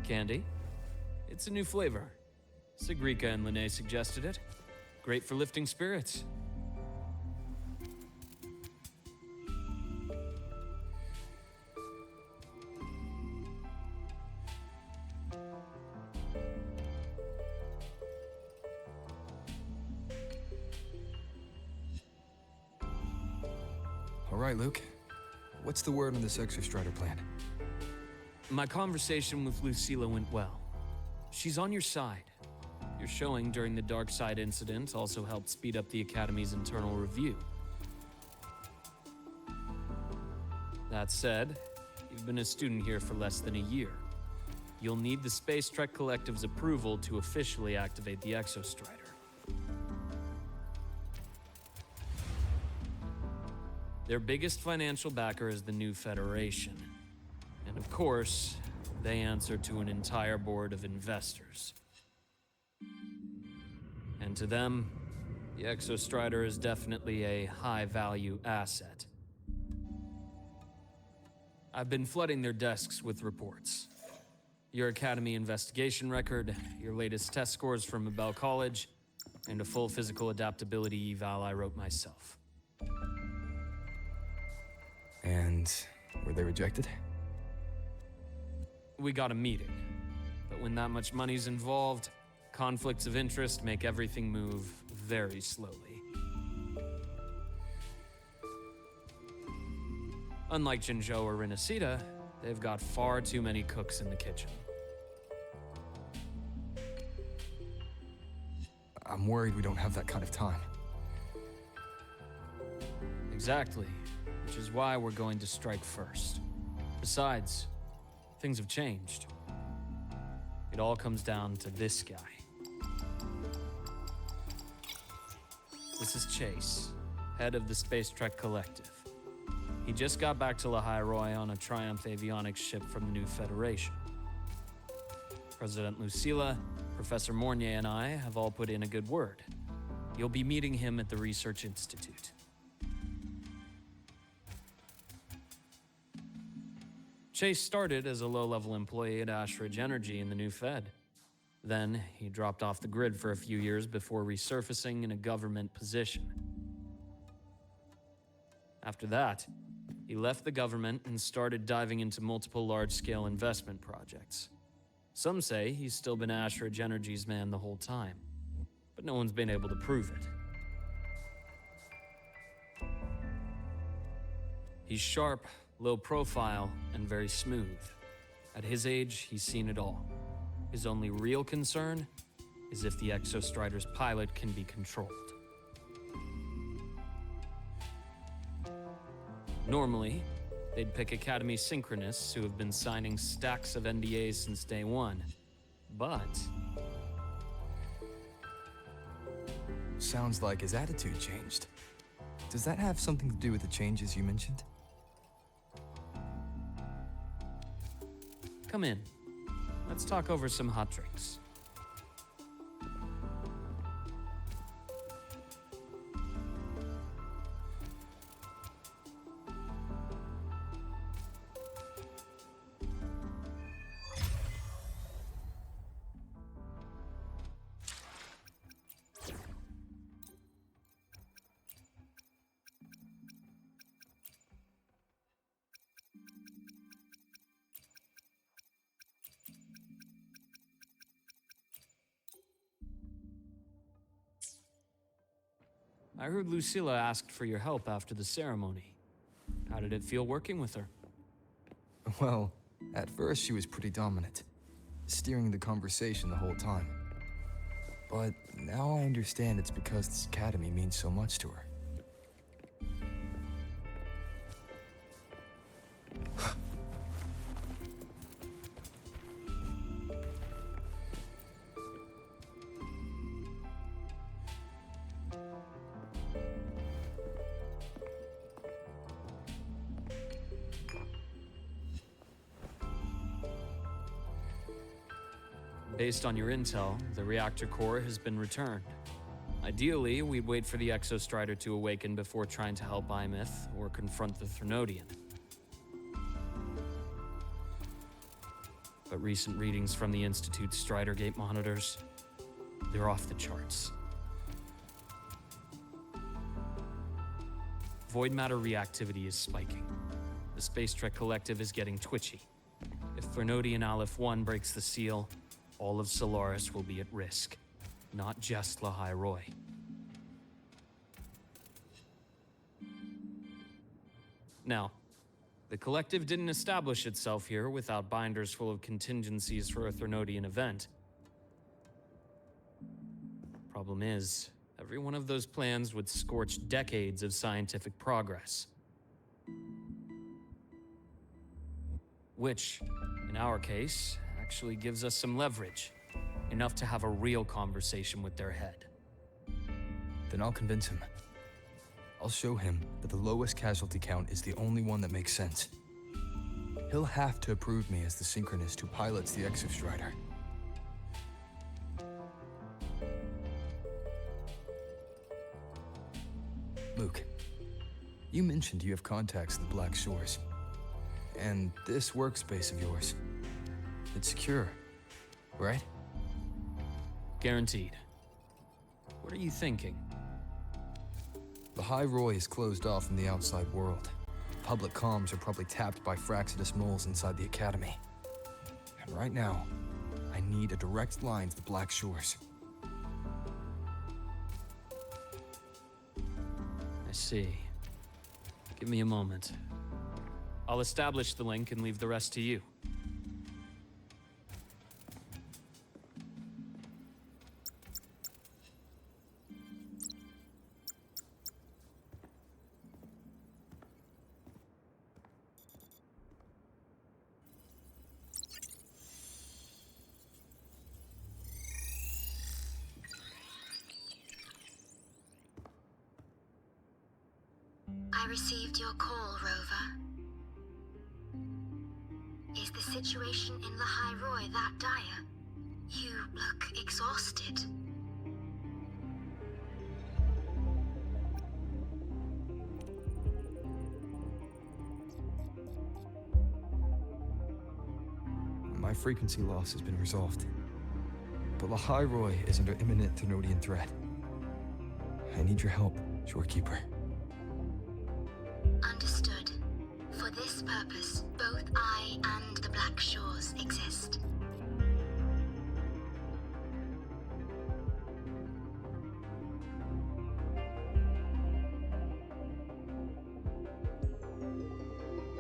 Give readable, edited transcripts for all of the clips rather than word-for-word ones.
candy. It's a new flavor. Sigrika and Lene suggested it. Great for lifting spirits. All right, Luke. What's the word on this Exostrider plan? My conversation with Lucilla went well. She's on your side. Your showing during the Dark Side incident also helped speed up the Academy's internal review. That said, you've been a student here for less than a year. You'll need the Space Trek Collective's approval to officially activate the Exostrider. Their biggest financial backer is the New Federation. And of course, they answer to an entire board of investors. And to them, the Exostrider is definitely a high-value asset. I've been flooding their desks with reports. Your Academy investigation record, your latest test scores from Abel College, and a full physical adaptability eval I wrote myself. And were they rejected? We got a meeting, but when that much money's involved, conflicts of interest make everything move very slowly. Unlike Jinzhou or Rinasita, they've got far too many cooks in the kitchen. I'm worried we don't have that kind of time. Exactly, which is why we're going to strike first. Besides, things have changed. It all comes down to this guy. This is Chase, head of the Space Trek Collective. He just got back to Lahai-Roi on a Triumph avionics ship from the New Federation. President Lucilla, Professor Mornier, and I have all put in a good word. You'll be meeting him at the Research Institute. Chase started as a low-level employee at Ashridge Energy in the New Fed. Then, he dropped off the grid for a few years before resurfacing in a government position. After that, he left the government and started diving into multiple large-scale investment projects. Some say he's still been Ashridge Energy's man the whole time, but no one's been able to prove it. He's sharp, low profile, and very smooth. At his age, he's seen it all. His only real concern is if the Exostrider's pilot can be controlled. Normally, they'd pick Academy synchronists who have been signing stacks of NDAs since day one. But Sounds like his attitude changed. Does that have something to do with the changes you mentioned? come in. Let's talk over some hot drinks. I heard Lucilla asked for your help after the ceremony. How did it feel working with her? Well, at first she was pretty dominant, steering the conversation the whole time. But now I understand it's because this academy means so much to her. Based on your intel, the reactor core has been returned. Ideally, we'd wait for the Exostrider to awaken before trying to help Imith or confront the Thrnodian. but recent readings from the Institute's Strider Gate monitors, they're off the charts. Void matter reactivity is spiking. The Space Trek Collective is getting twitchy. If Threnodian Aleph-1 breaks the seal, all of Solaris will be at risk, not just Lahai-Roi. Now, the Collective didn't establish itself here without binders full of contingencies for a Threnodian event. Problem is, every one of those plans would scorch decades of scientific progress. Which, in our case, actually gives us some leverage. Enough to have a real conversation with their head. Then I'll convince him. I'll show him that the lowest casualty count is the only one that makes sense. He'll have to approve me as the synchronist who pilots the Exostrider. Luke, you mentioned you have contacts at the Black Shores. And this workspace of yours, it's secure, right? Guaranteed. What are you thinking? Lahai-Roi is closed off from the outside world. Public comms are probably tapped by Fraxidus moles inside the Academy. And right now, I need a direct line to the Black Shores. I see. Give me a moment. I'll establish the link and leave the rest to you. I received your call, Rover. Is the situation in Lahai-Roi that dire? You look exhausted. My frequency loss has been resolved. But Lahai-Roi is under imminent Threnodian threat. I need your help, Shorekeeper. Understood. For this purpose, both I and the Black Shores exist.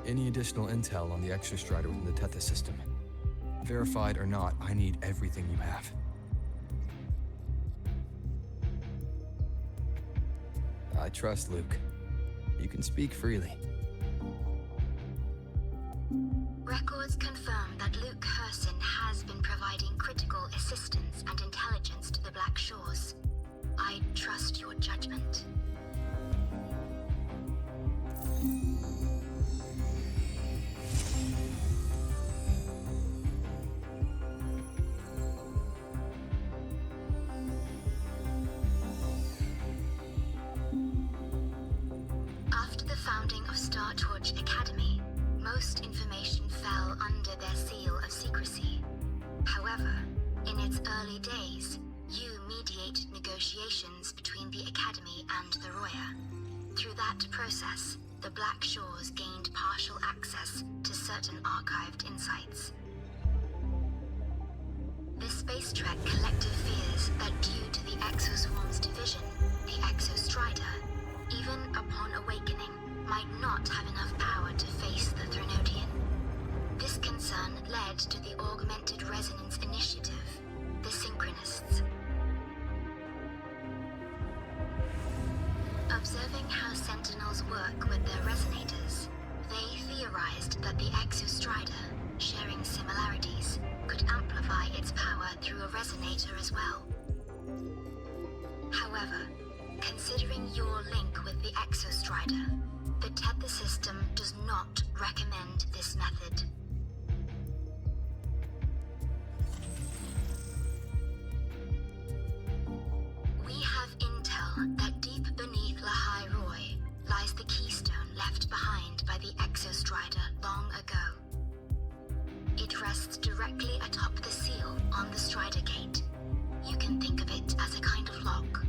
Any additional intel on the Exostrider within the Tethys system? Verified or not, I need everything you have. I trust Luke. You can speak freely. Records confirm that Luke Herson has been providing critical assistance and intelligence to the Black Shores. I trust your judgment. After the founding of Starlights Academy, most information fell under their seal of secrecy. However, in its early days, you mediated negotiations between the Academy and the Roya. Through that process, the Black Shores gained partial access to certain archived insights. The Space Trek Collective fears that due to the Exoswarm's division, the Exostrider, even upon awakening, might not have enough power to face the Threnodian. This concern led to the Augmented Resonance Initiative, the Synchronists. Observing how Sentinels work with their resonators, they theorized that the Exostrider, sharing similarities, could amplify its power through a resonator as well. However, considering your link with the Exostrider, the Tether system does not recommend this method. We have intel that deep beneath Lahai-Roi lies the keystone left behind by the Exostrider long ago. It rests directly on the Strider Gate. You can think of it as a kind of lock.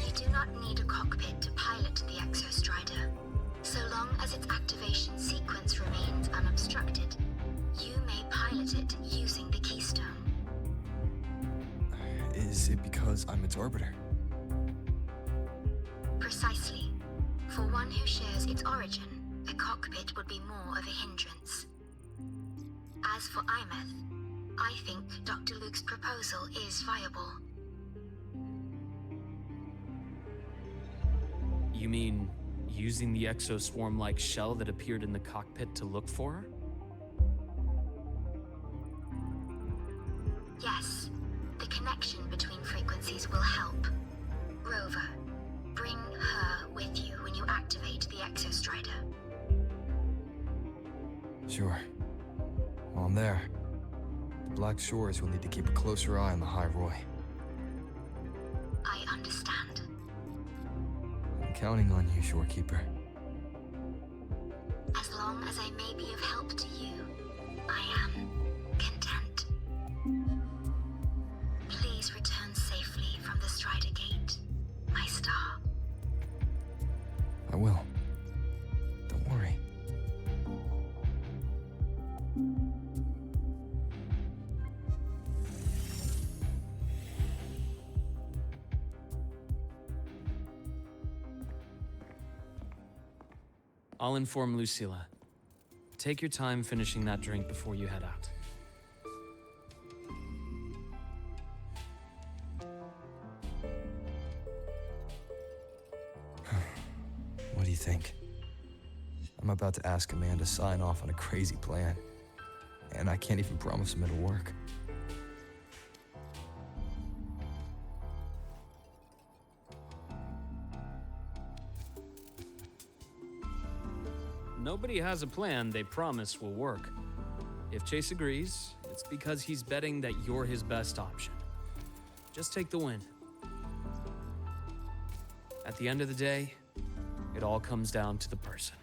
You do not need a cockpit to pilot the Exostrider. So long as its activation sequence remains unobstructed, you may pilot it using the keystone. Is it because I'm its orbiter? Precisely. For one who shares its origin, a cockpit would be more of a hindrance. As for Imeth, I think Dr. Luke's proposal is viable. You mean using the exoswarm-like shell that appeared in the cockpit to look for her? Yes, the connection between frequencies will help. Rover, bring her with you when you activate the Exostrider. Sure. While I'm there, the Black Shores will need to keep a closer eye on the Lahai-Roi. I understand. I'm counting on you, Shorekeeper. As long as I may be of help to you, I am content. Please return safely from the Strider Gate, my star. I will. Don't worry. I'll inform Lucilla. Take your time finishing that drink before you head out. What do you think? I'm about to ask a man to sign off on a crazy plan, and I can't even promise him it'll work. Nobody has a plan they promise will work. If Chase agrees, it's because he's betting that you're his best option. Just take the win. At the end of the day, it all comes down to the person.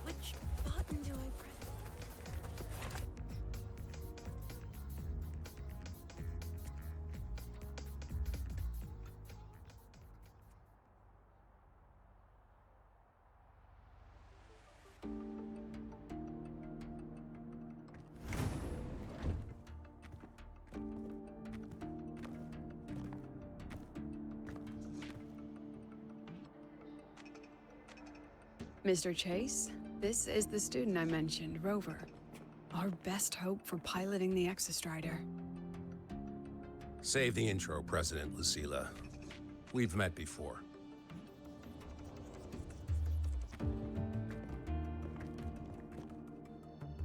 Which button do I press? Mr. Chase, this is the student I mentioned, Rover. Our best hope for piloting the Exostrider. Save the intro, President Lucilla. We've met before.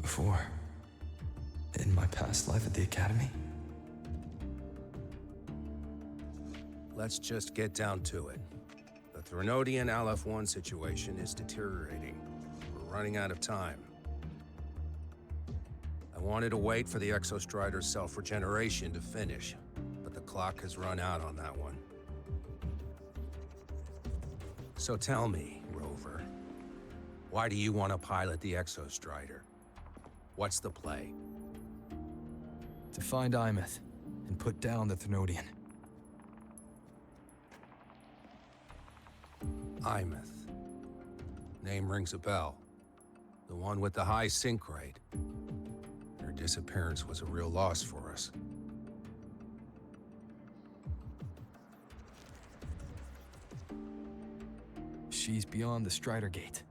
Before, in my past life at the Academy? Let's just get down to it. The Threnodian Aleph-1 situation is deteriorating. We're running out of time. I wanted to wait for the Exostrider's self-regeneration to finish, but the clock has run out on that one. So tell me, Rover, why do you want to pilot the Exostrider? What's the play? To find Imeth and put down the Threnodian. Imeth. Name rings a bell. The one with the high sync rate. Her disappearance was a real loss for us. She's beyond the Strider Gate.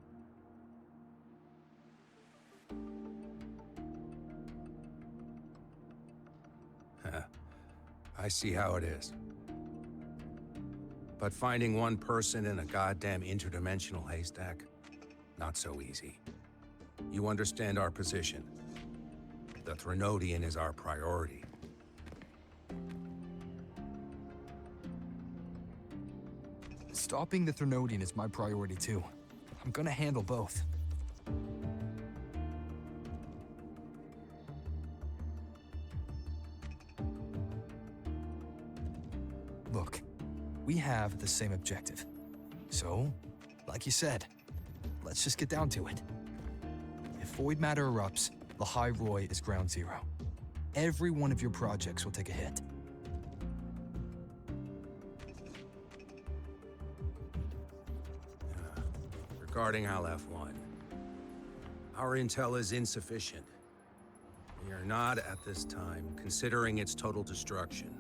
I see how it is. But finding one person in a goddamn interdimensional haystack, not so easy. You understand our position. The Threnodian is our priority. Stopping the Threnodian is my priority too. I'm gonna handle both. Look, we have the same objective. So, like you said, let's just get down to it. If void matter erupts, Lahai-Roi is ground zero. Every one of your projects will take a hit. Regarding Aleph-1, our intel is insufficient. We are not, at this time, considering its total destruction.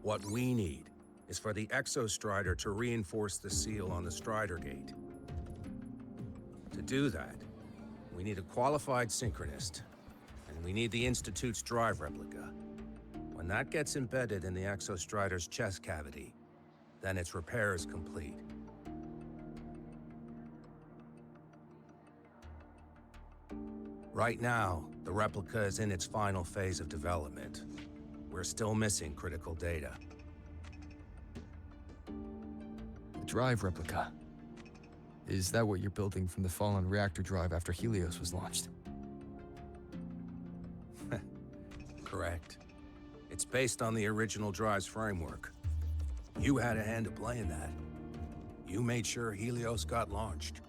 What we need is for the Exostrider to reinforce the seal on the Strider Gate. To do that, we need a qualified synchronist, and we need the Institute's drive replica. When that gets embedded in the Exostrider's chest cavity, then its repair is complete. Right now, the replica is in its final phase of development. We're still missing critical data. The drive replica. Is that what you're building from the fallen reactor drive after Helios was launched? Correct. It's based on the original drive's framework. You had a hand to play in that. You made sure Helios got launched.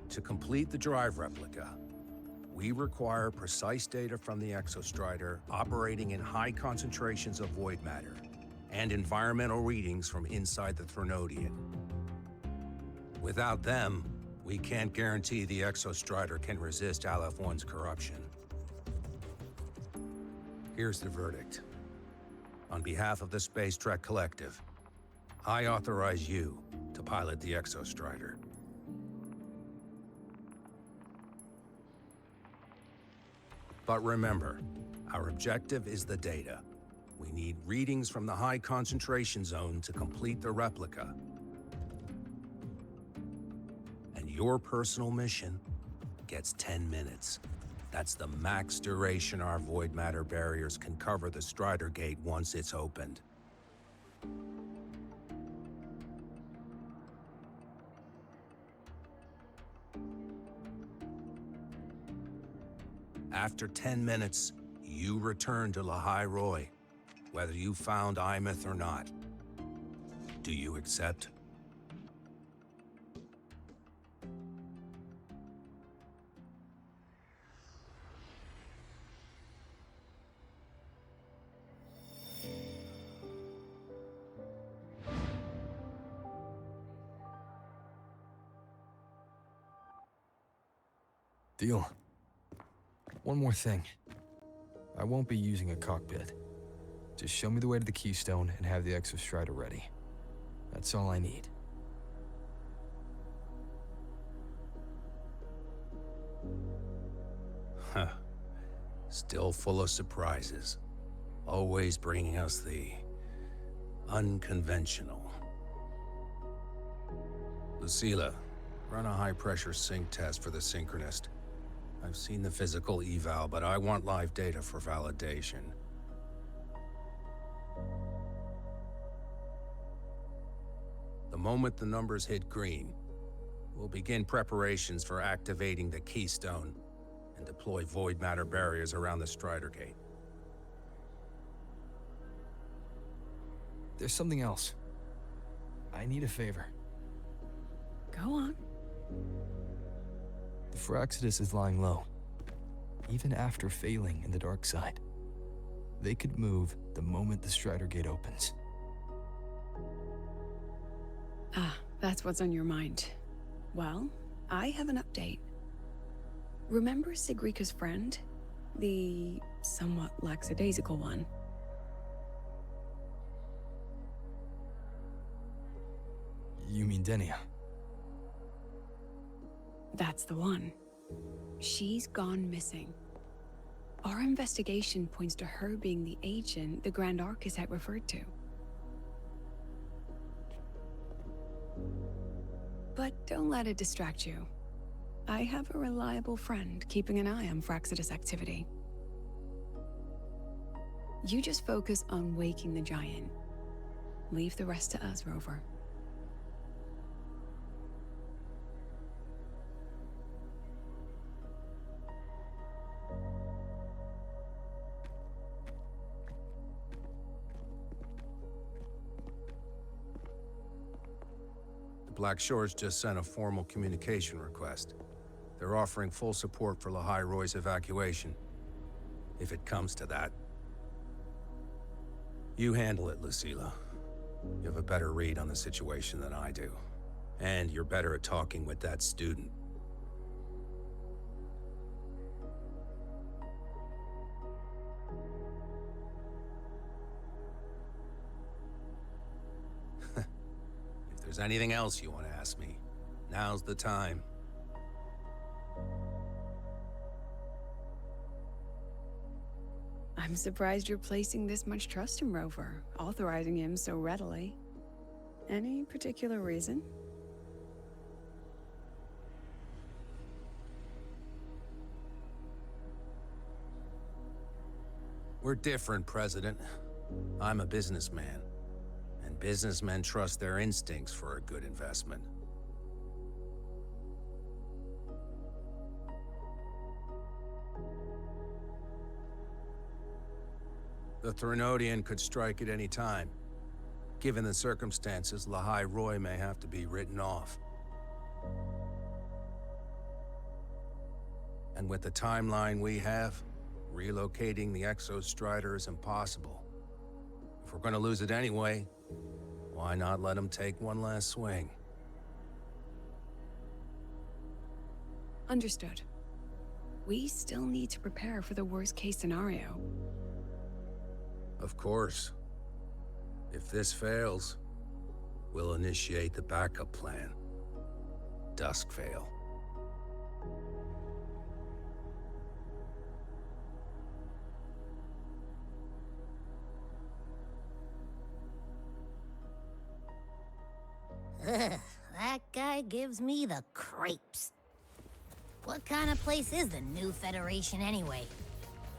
To complete the drive replica, we require precise data from the Exostrider operating in high concentrations of void matter, and environmental readings from inside the Threnodian. Without them, we can't guarantee the Exostrider can resist Aleph-1's corruption. Here's the verdict. On behalf of the Space Trek Collective, I authorize you to pilot the Exostrider. But remember, our objective is the data. We need readings from the high concentration zone to complete the replica. And your personal mission gets 10 minutes. That's the max duration our void matter barriers can cover the Strider Gate once it's opened. After 10 minutes, you return to Lahai-Roi, whether you found Imeth or not. Do you accept? Deal. One more thing. I won't be using a cockpit. Just show me the way to the Keystone and have the Exostrider ready. That's all I need. Huh. Still full of surprises. Always bringing us the unconventional. Lucilla, run a high-pressure sync test for the Synchronist. I've seen the physical eval, but I want live data for validation. The moment the numbers hit green, we'll begin preparations for activating the Keystone and deploy void matter barriers around the Strider Gate. There's something else. I need a favor. Go on. The Phyrexidus is lying low, even after failing in the dark side. They could move the moment the Strider Gate opens. Ah, that's what's on your mind. Well, I have an update. Remember Sigrika's friend? The somewhat lackadaisical one? You mean Denia? That's the one. She's gone missing. Our investigation points to her being the agent the Grand Architect referred to. But don't let it distract you. I have a reliable friend keeping an eye on Fraxidus activity. You just focus on waking the giant. Leave the rest to us, Rover. Black Shores just sent a formal communication request. They're offering full support for Lahai-Roi's evacuation, if it comes to that. You handle it, Lucilla. You have a better read on the situation than I do. And you're better at talking with that student. If there's anything else you want to ask me, now's the time. I'm surprised you're placing this much trust in Rover, authorizing him so readily. Any particular reason? We're different, President. I'm a businessman, and businessmen trust their instincts for a good investment. The Threnodian could strike at any time. Given the circumstances, Lahai-Roi may have to be written off. And with the timeline we have, relocating the Exostrider is impossible. If we're gonna lose it anyway, why not let him take one last swing? Understood. We still need to prepare for the worst-case scenario. Of course. If this fails, we'll initiate the backup plan. Duskvale. That guy gives me the creeps. What kind of place is the new Federation anyway?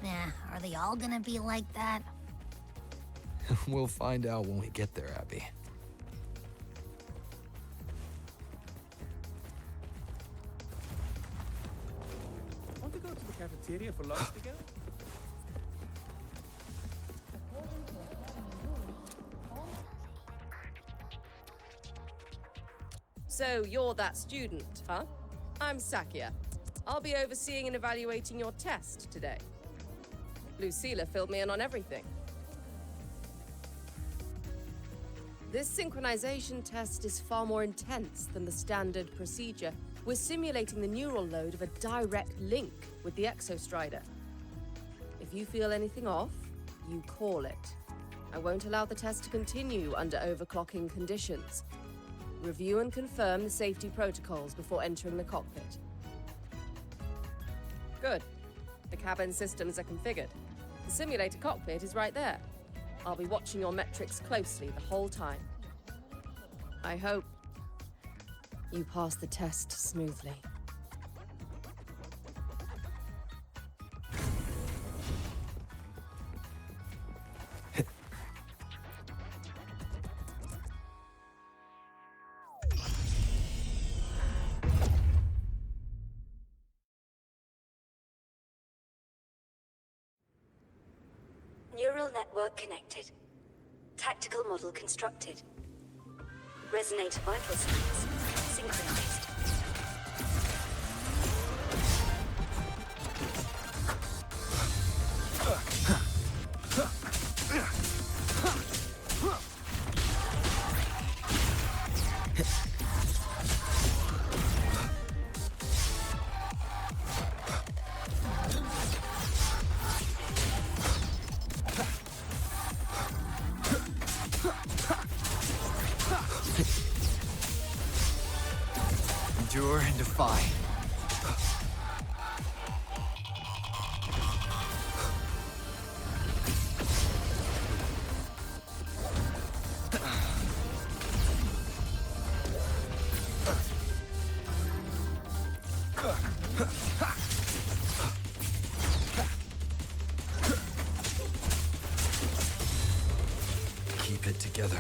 Nah, are they all gonna be like that? We'll find out when we get there, Abby. Want to go to the cafeteria for lunch together? So you're that student, huh? I'm Sakia. I'll be overseeing and evaluating your test today. Lucilla filled me in on everything. This synchronization test is far more intense than the standard procedure. We're simulating the neural load of a direct link with the Exostrider. If you feel anything off, you call it. I won't allow the test to continue under overclocking conditions. Review and confirm the safety protocols before entering the cockpit. Good. The cabin systems are configured. The simulator cockpit is right there. I'll be watching your metrics closely the whole time. I hope you pass the test smoothly. Neural network connected. Tactical model constructed. Resonator vital signs synchronized. endure and defy. Keep it together.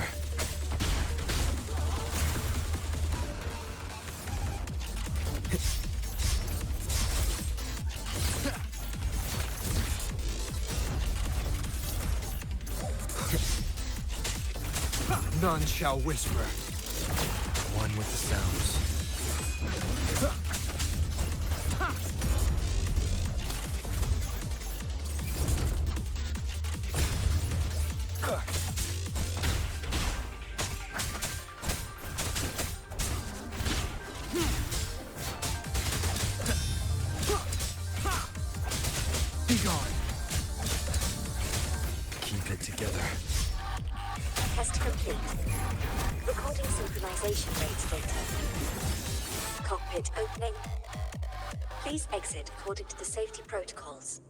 None shall whisper. One with the sounds. Be gone. Keep it together. Test complete. Recording synchronization rates data. Cockpit opening. Please exit according to the safety protocols.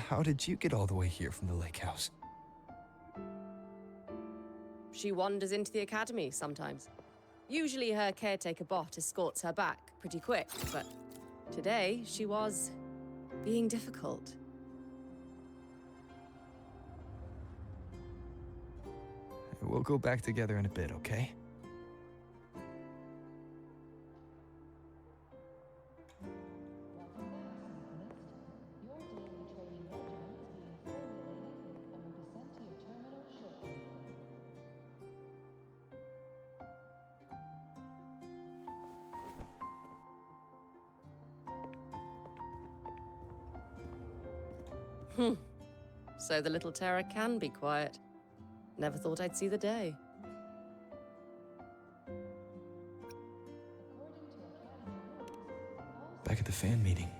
How did you get all the way here from the lake house? She wanders into the academy sometimes. Usually her caretaker bot escorts her back pretty quick, but today she was being difficult. We'll go back together in a bit, okay? So the little terror can be quiet. Never thought I'd see the day. Back at the fan meeting,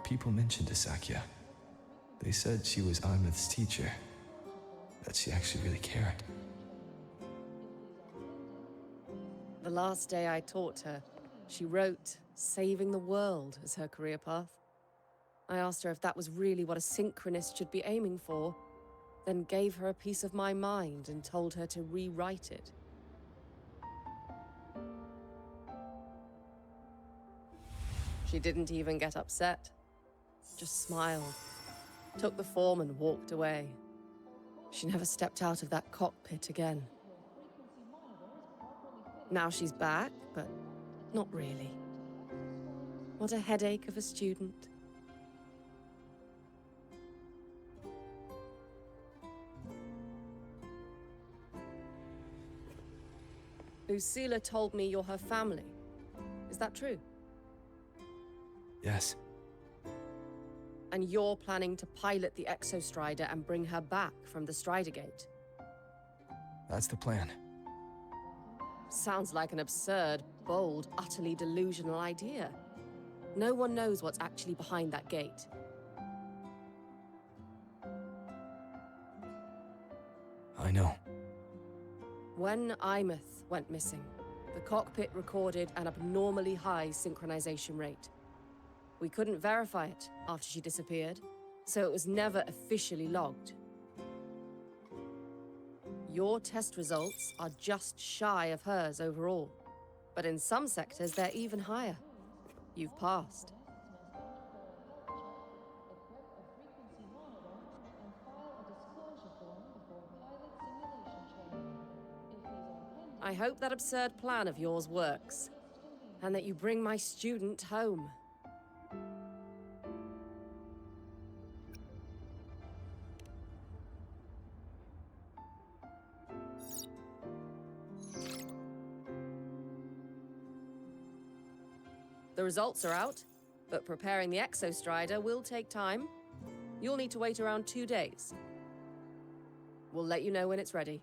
people mentioned Asakya. They said she was Imeth's teacher, that she actually really cared. The last day I taught her, she wrote saving the world as her career path. I asked her if that was really what a synchronist should be aiming for, then gave her a piece of my mind and told her to rewrite it. She didn't even get upset, just smiled, took the form and walked away. She never stepped out of that cockpit again. Now she's back, but not really. What a headache of a student. Lucilla told me you're her family. Is that true? Yes. And you're planning to pilot the Exostrider and bring her back from the Strider Gate? That's the plan. Sounds like an absurd, bold, utterly delusional idea. No one knows what's actually behind that gate. I know. When Imeth went missing, the cockpit recorded an abnormally high synchronization rate. We couldn't verify it after she disappeared, so it was never officially logged. Your test results are just shy of hers overall, but in some sectors they're even higher. You've passed. I hope that absurd plan of yours works, and that you bring my student home. The results are out, but preparing the Exostrider will take time. You'll need to wait around 2 days. We'll let you know when it's ready.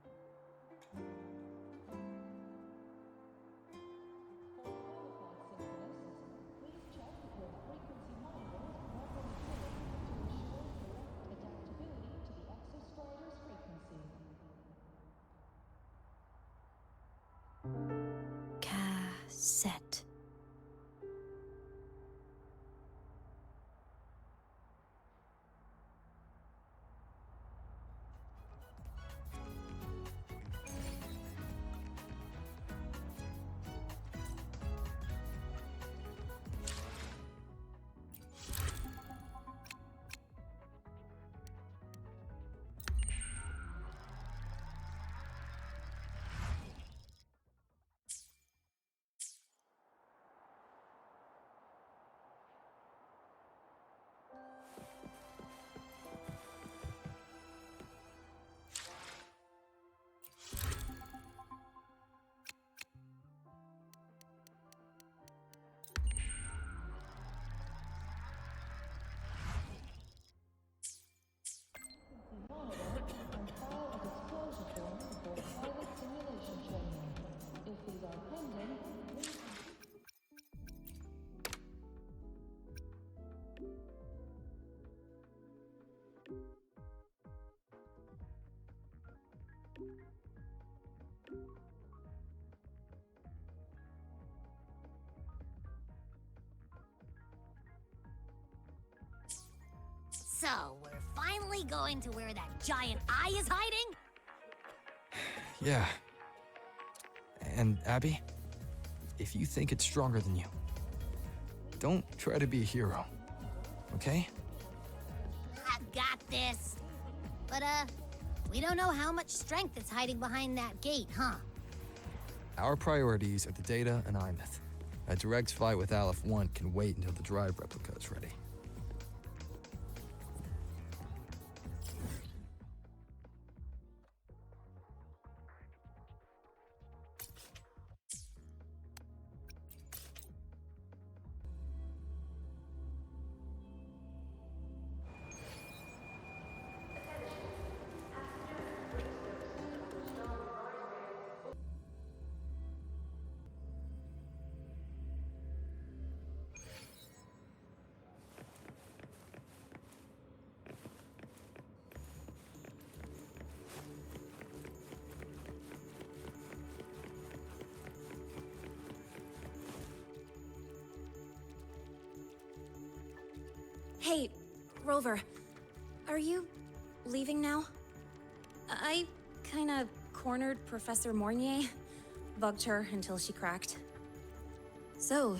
So, we're finally going to where that giant eye is hiding? Yeah. And Abby, if you think it's stronger than you, don't try to be a hero, okay? I've got this. But, we don't know how much strength is hiding behind that gate, huh? Our priorities are the data and Imeth. A direct flight with Aleph 1 can wait until the drive replica is ready. Hey, Rover, are you leaving now? I kinda cornered Professor Mornier, bugged her until she cracked. So,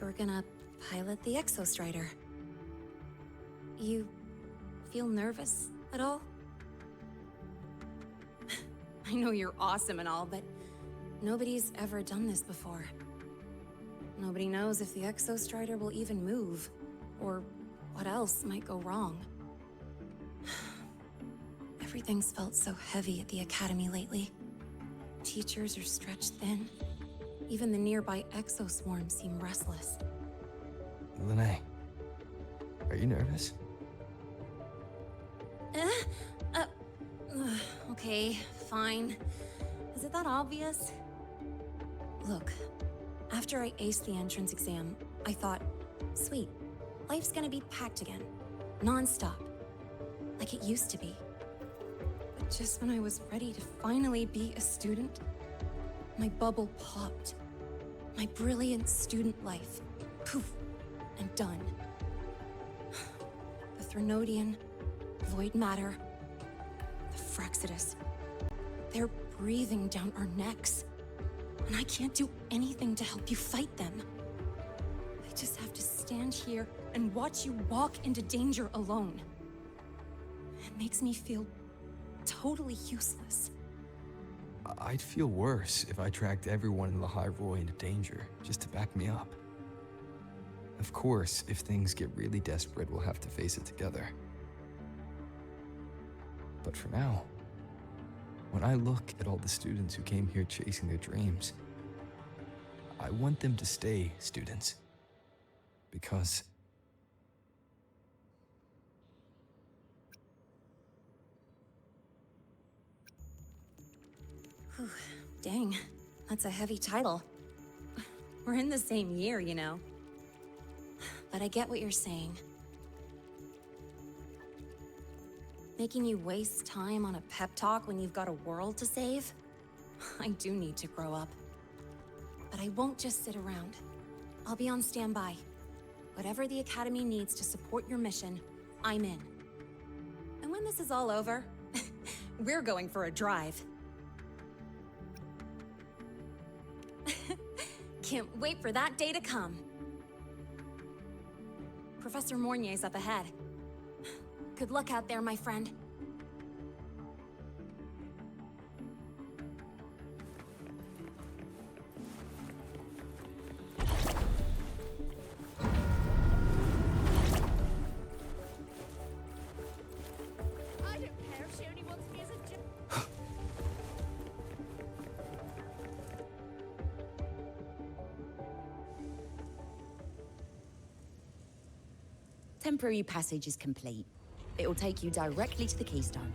you're gonna pilot the Exostrider. You feel nervous at all? I know you're awesome and all, but nobody's ever done this before. Nobody knows if the Exostrider will even move, or what else might go wrong. Everything's felt so heavy at the Academy lately. Teachers are stretched thin. Even the nearby exoswarms seem restless. Lene, are you nervous? Okay, fine. Is it that obvious? Look, after I aced the entrance exam, I thought, sweet, life's gonna be packed again, non-stop, like it used to be. But just when I was ready to finally be a student, my bubble popped. My brilliant student life, poof, and done. The Threnodian, void matter, the Frexidus, they're breathing down our necks. And I can't do anything to help you fight them. I just have to stand here and watch you walk into danger alone. It makes me feel totally useless. I'd feel worse if I tracked everyone in Lahai-Roi into danger, just to back me up. Of course, if things get really desperate, we'll have to face it together. But for now, when I look at all the students who came here chasing their dreams, I want them to stay students. Because Whew, dang, that's a heavy title. We're in the same year, you know. But I get what you're saying. Making you waste time on a pep talk when you've got a world to save? I do need to grow up. But I won't just sit around. I'll be on standby. Whatever the Academy needs to support your mission, I'm in. And when this is all over, we're going for a drive. Can't wait for that day to come. Professor Mornier's up ahead. Good luck out there, my friend. I don't care if she only wants me as a Temporary passage is complete. It will take you directly to the Keystone.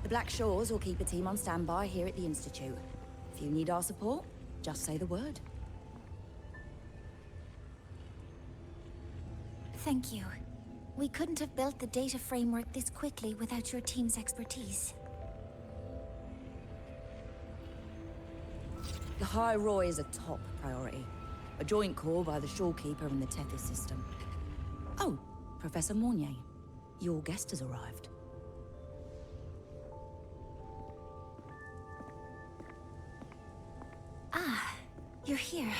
The Black Shores will keep a team on standby here at the Institute. If you need our support, just say the word. Thank you. We couldn't have built the data framework this quickly without your team's expertise. Lahai-Roi is a top priority. A joint call by the shorekeeper and the Tethys system. Oh, Professor Mornier. Your guest has arrived. Ah, you're here.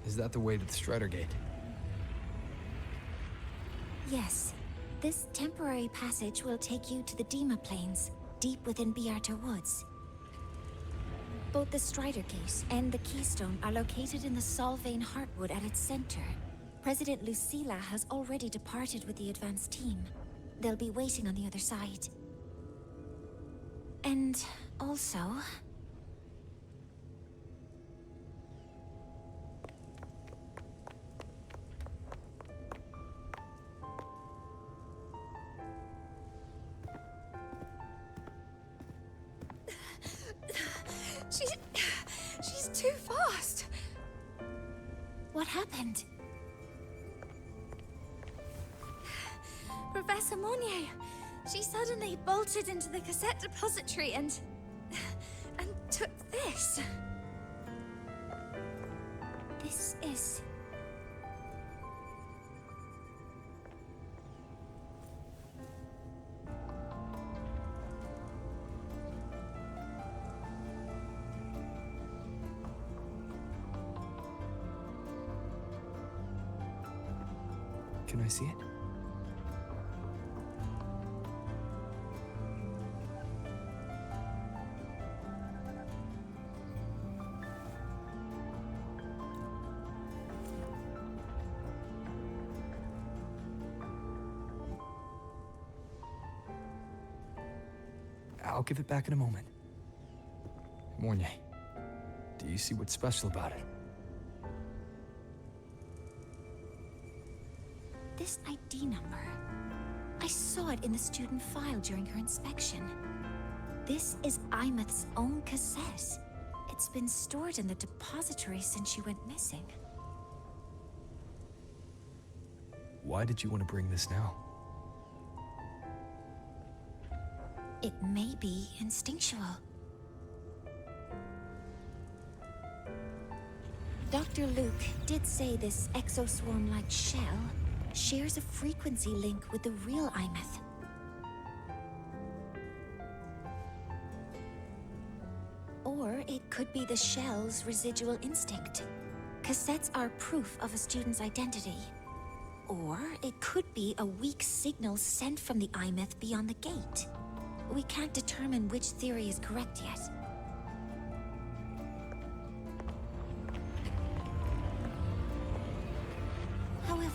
Is that the way to the Strider Gate? Yes. This temporary passage will take you to the Dima Plains, deep within Biarta Woods. Both the Strider Gate and the Keystone are located in the Solvane Heartwood at its center. President Lucilla has already departed with the advance team. They'll be waiting on the other side. And also... She's too fast. What happened? Professor Monnier. She suddenly bolted into the cassette depository and took this. This is... Can I see it? I'll give it back in a moment. Mornier, do you see what's special about it? This ID number. I saw it in the student file during her inspection. This is Imeth's own cassette. It's been stored in the depository since she went missing. Why did you want to bring this now? It may be instinctual. Dr. Luke did say this exoswarm-like shell shares a frequency link with the real Imeth. Or it could be the shell's residual instinct. Cassettes are proof of a student's identity. Or it could be a weak signal sent from the Imeth beyond the gate. We can't determine which theory is correct yet. However,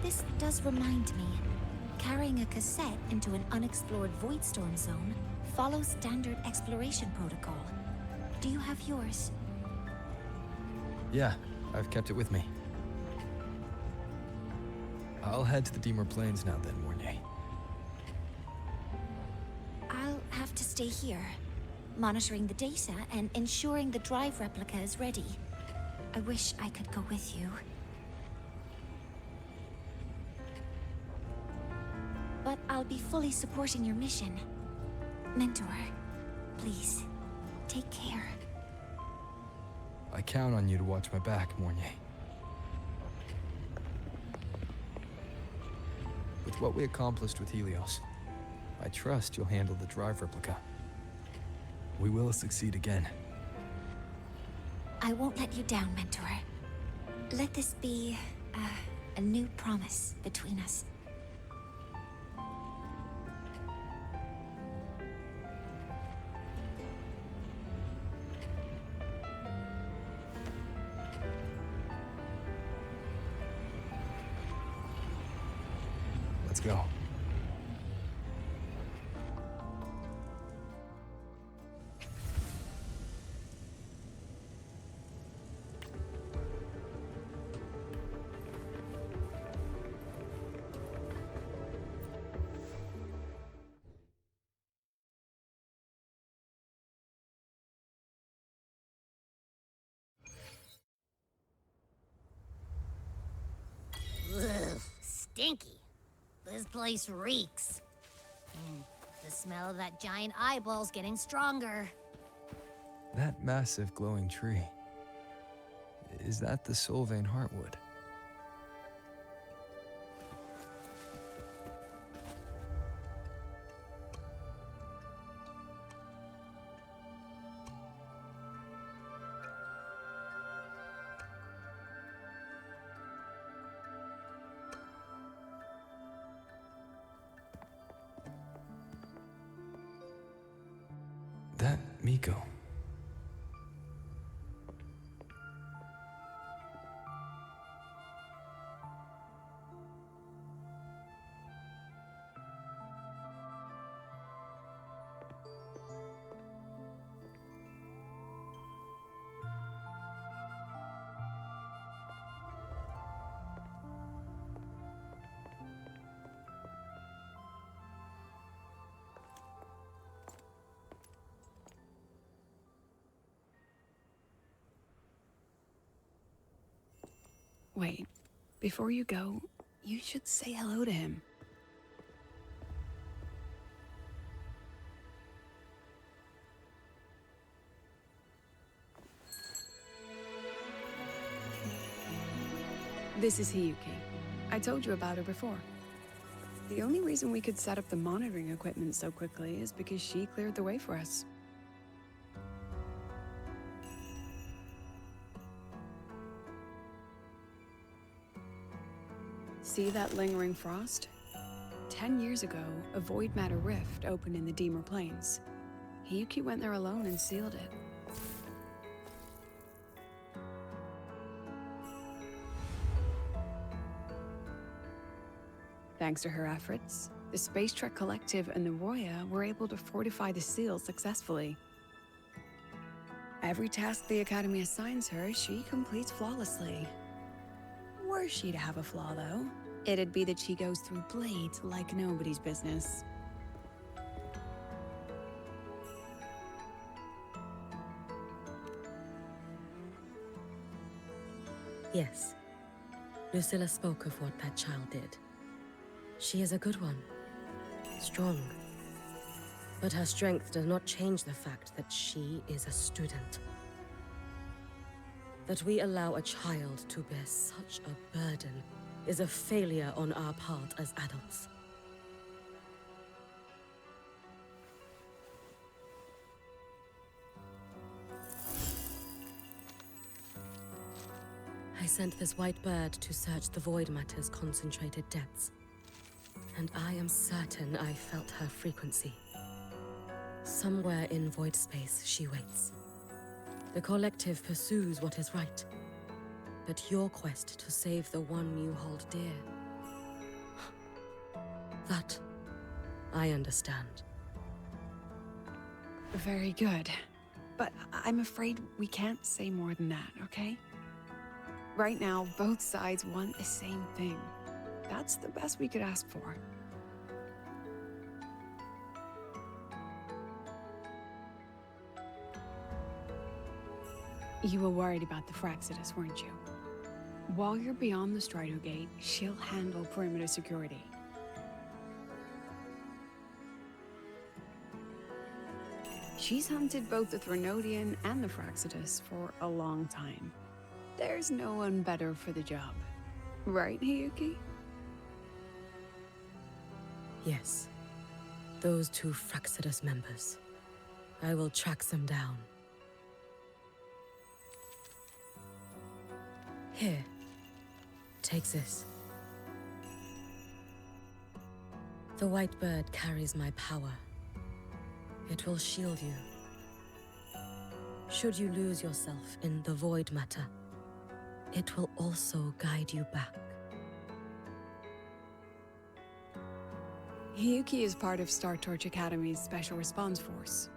this does remind me, carrying a cassette into an unexplored Voidstorm zone follows standard exploration protocol. Do you have yours? Yeah, I've kept it with me. I'll head to the Deemer Plains now then, Mornier. I'll have to stay here, monitoring the data and ensuring the drive replica is ready. I wish I could go with you. But I'll be fully supporting your mission. Mentor, please, take care. I count on you to watch my back, Mornier. With what we accomplished with Helios, I trust you'll handle the drive replica. We will succeed again. I won't let you down, Mentor. Let this be a new promise between us. Let's go. Ugh, stinky. This place reeks. The smell of that giant eyeball's getting stronger. That massive glowing tree. Is that the Sylvain Heartwood? That Miko. Wait, before you go, you should say hello to him. This is Hiyuki. I told you about her before. The only reason we could set up the monitoring equipment so quickly is because she cleared the way for us. See that lingering frost? 10 years ago, a void matter rift opened in the Deemer Plains. Hiyuki went there alone and sealed it. Thanks to her efforts, the Space Trek Collective and the Roya were able to fortify the seal successfully. Every task the Academy assigns her, she completes flawlessly. Were she to have a flaw, though, it'd be that she goes through blades like nobody's business. Yes. Lucilla spoke of what that child did. She is a good one. Strong. But her strength does not change the fact that she is a student. That we allow a child to bear such a burden is a failure on our part as adults. I sent this white bird to search the void matter's concentrated depths, and I am certain I felt her frequency. Somewhere in void space, she waits. The collective pursues what is right, but your quest to save the one you hold dear, that I understand. Very good. But I'm afraid we can't say more than that, okay? Right now, both sides want the same thing. That's the best we could ask for. You were worried about the Fraxidus, weren't you? While you're beyond the Strider Gate, she'll handle perimeter security. She's hunted both the Threnodian and the Fraxidus for a long time. There's no one better for the job. Right, Hiyuki? Yes. Those two Fraxidus members. I will track them down. Here. Take this. The white bird carries my power. It will shield you. Should you lose yourself in the void matter, it will also guide you back. Hiyuki is part of Star Torch Academy's Special Response Force.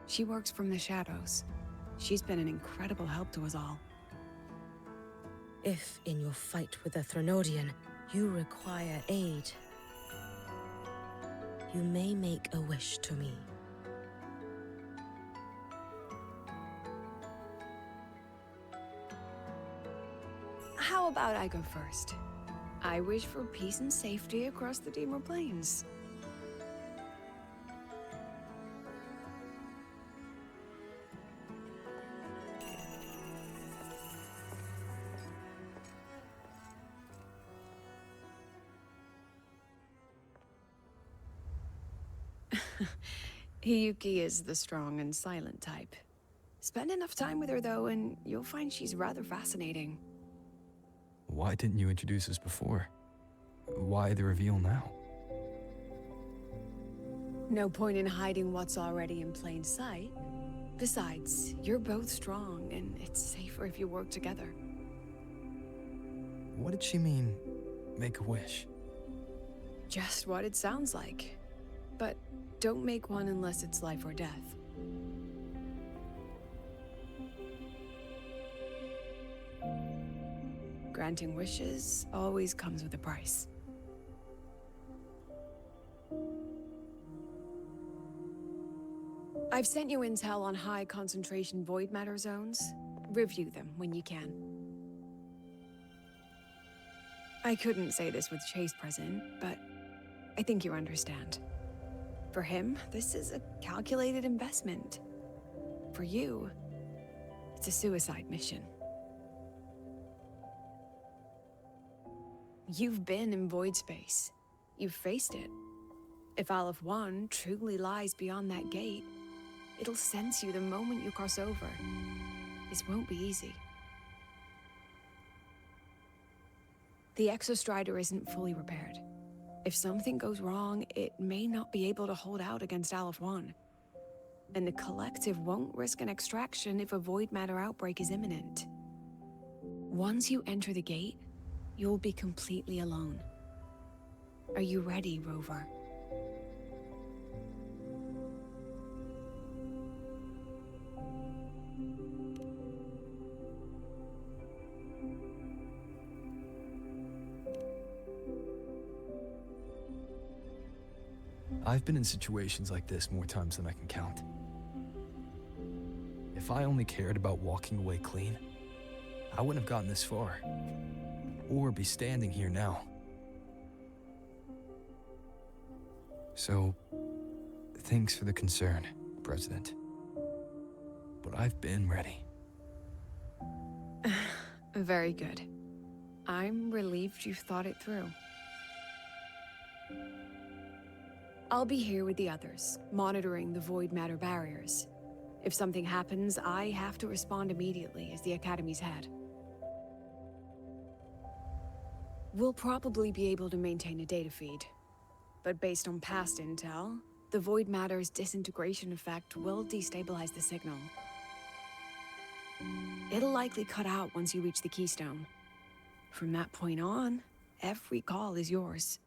She works from the shadows. She's been an incredible help to us all. If, in your fight with the Threnodian, you require aid, you may make a wish to me. How about I go first? I wish for peace and safety across the Deemer Plains. Hiyuki is the strong and silent type. Spend enough time with her, though, and you'll find she's rather fascinating. Why didn't you introduce us before? Why the reveal now? No point in hiding what's already in plain sight. Besides, you're both strong, and it's safer if you work together. What did she mean, make a wish? Just what it sounds like. But don't make one unless it's life or death. Granting wishes always comes with a price. I've sent you intel on high concentration void matter zones. Review them when you can. I couldn't say this with Chase present, but I think you understand. For him, this is a calculated investment. For you, it's a suicide mission. You've been in void space. You've faced it. If Aleph 1 truly lies beyond that gate, it'll sense you the moment you cross over. This won't be easy. The Exostrider isn't fully repaired. If something goes wrong, it may not be able to hold out against Aleph 1. And the Collective won't risk an extraction if a void matter outbreak is imminent. Once you enter the gate, you'll be completely alone. Are you ready, Rover? I've been in situations like this more times than I can count. If I only cared about walking away clean, I wouldn't have gotten this far. Or be standing here now. So, thanks for the concern, President. But I've been ready. Very good. I'm relieved you've thought it through. I'll be here with the others, monitoring the void matter barriers. If something happens, I have to respond immediately as the Academy's head. We'll probably be able to maintain a data feed, but based on past intel, the void matter's disintegration effect will destabilize the signal. It'll likely cut out once you reach the keystone. From that point on, every call is yours.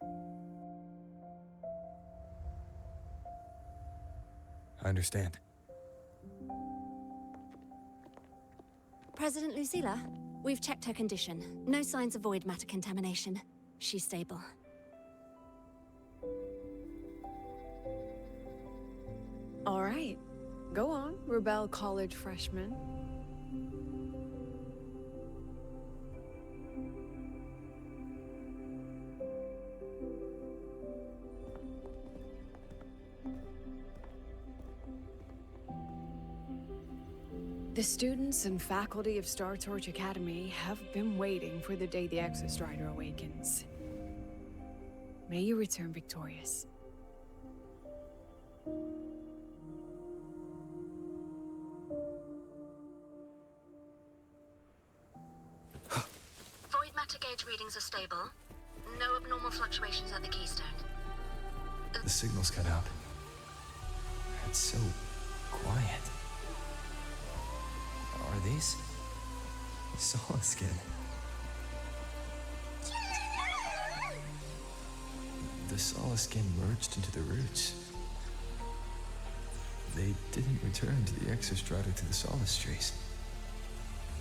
I understand. President Lucilla, we've checked her condition. No signs of void matter contamination. She's stable. All right. Go on, Rebel College freshman. The students and faculty of Star Torch Academy have been waiting for the day the Exostrider awakens. May you return victorious. Void matter gauge readings are stable. No abnormal fluctuations at the keystone. The signal's cut out. It's so quiet. Are these? Solid skin. The solid skin merged into the roots. They didn't return to the Exostrider to the Solace Trace.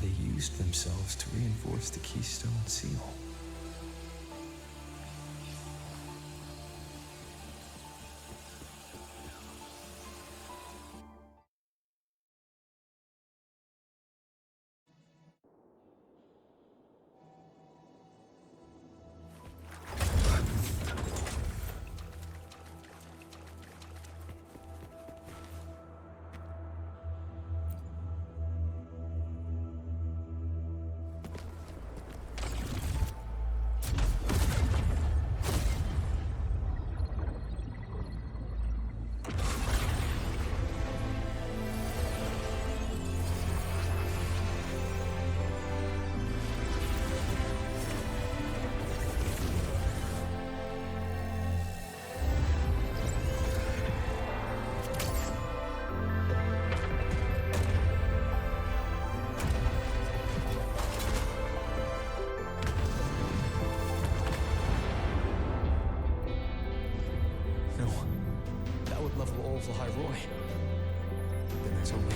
They used themselves to reinforce the Keystone Seal. Lahai-Roi. Then there's only...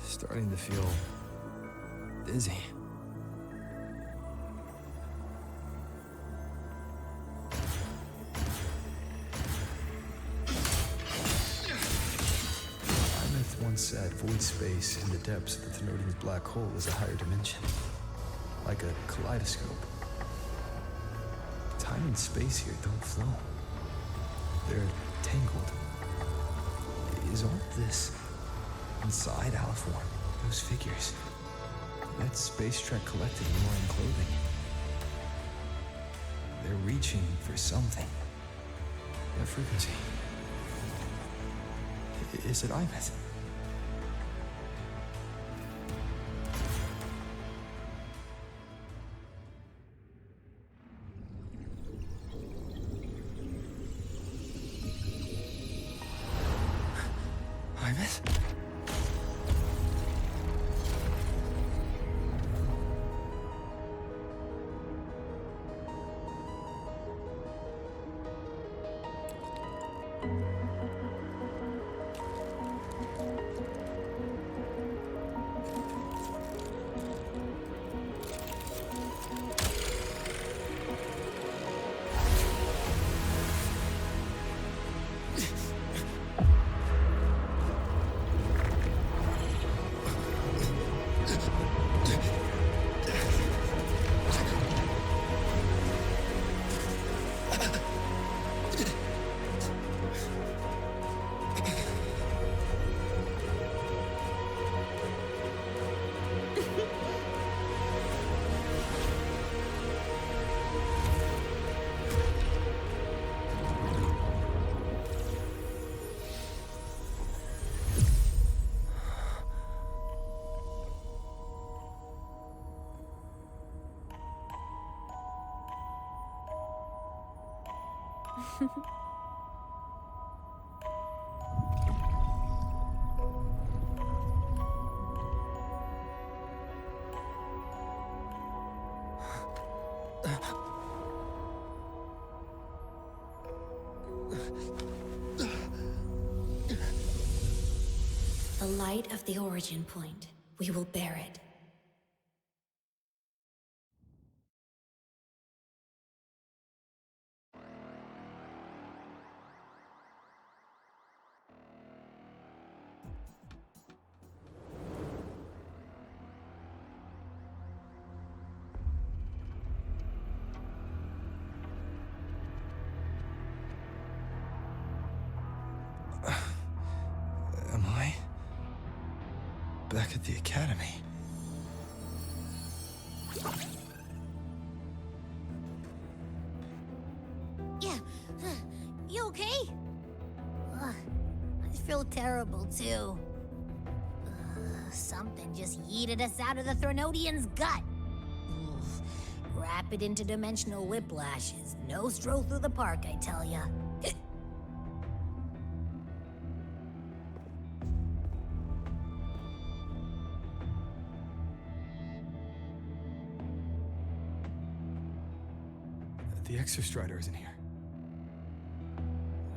Starting to feel dizzy. Imeth once said void space in the depths of the Thenodian's black hole is a higher dimension, like a kaleidoscope. Time and space here don't flow. They're tangled. Is all this inside Aliform? Those figures. That space trek collective in wearing clothing. They're reaching for something. That frequency. Is it Imeth? Imeth? The light of the origin point. We will bear it. Am I back at the academy? Yeah, you okay? I feel terrible too. Something just yeeted us out of the Thenodian's gut. Rapid interdimensional whiplashes. No stroll through the park, I tell ya. The Exostrider isn't here.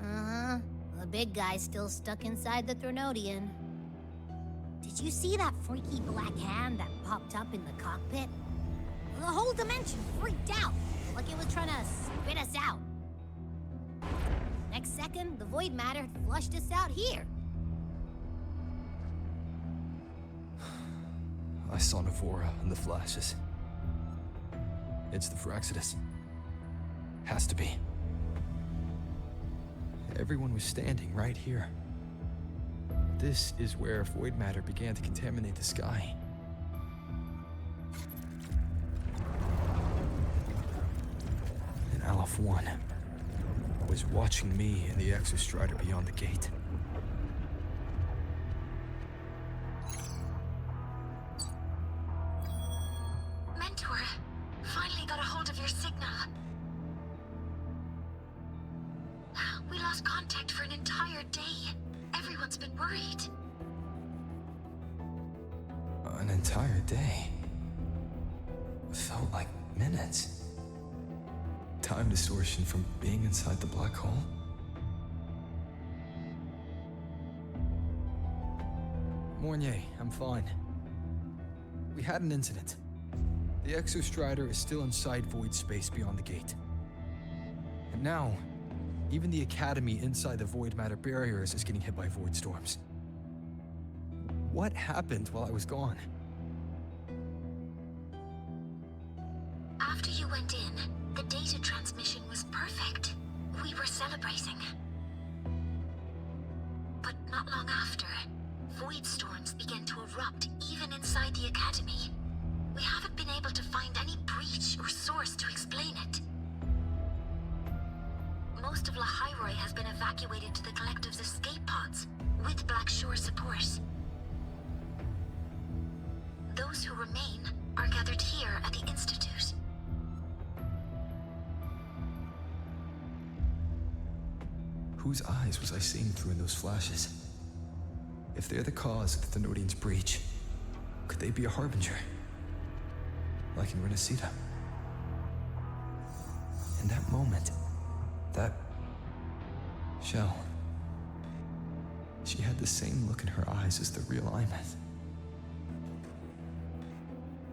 Uh-huh. The big guy's still stuck inside the Thenodian. Did you see that freaky black hand that popped up in the cockpit? The whole dimension freaked out, like it was trying to spit us out. Next second, the void matter flushed us out here. I saw Navora in the flashes. It's the Phyrexidus. Has to be. Everyone was standing right here. This is where void matter began to contaminate the sky. One was watching me and the Exostrider beyond the gate. Mentor, finally got a hold of your signal. We lost contact for an entire day. Everyone's been worried. An entire day? Felt like minutes. Time distortion from being inside the black hole? Mornier, I'm fine. We had an incident. The Exostrider is still inside void space beyond the gate. And now, even the Academy inside the void matter barriers is getting hit by void storms. What happened while I was gone? After you went in, the data transmission was perfect. We were celebrating. But not long after, void storms began to erupt even inside the Academy. We haven't been able to find any breach or source to explain it. Most of Lahai-Roi has been evacuated to the Collective's escape pods, with Black Shore support. Those who remain are gathered here at the Institute. Whose eyes was I seeing through in those flashes? If they're the cause of the Thenodian's breach, could they be a harbinger? Like in Renacita? In that moment, that shell, she had the same look in her eyes as the real Imeth.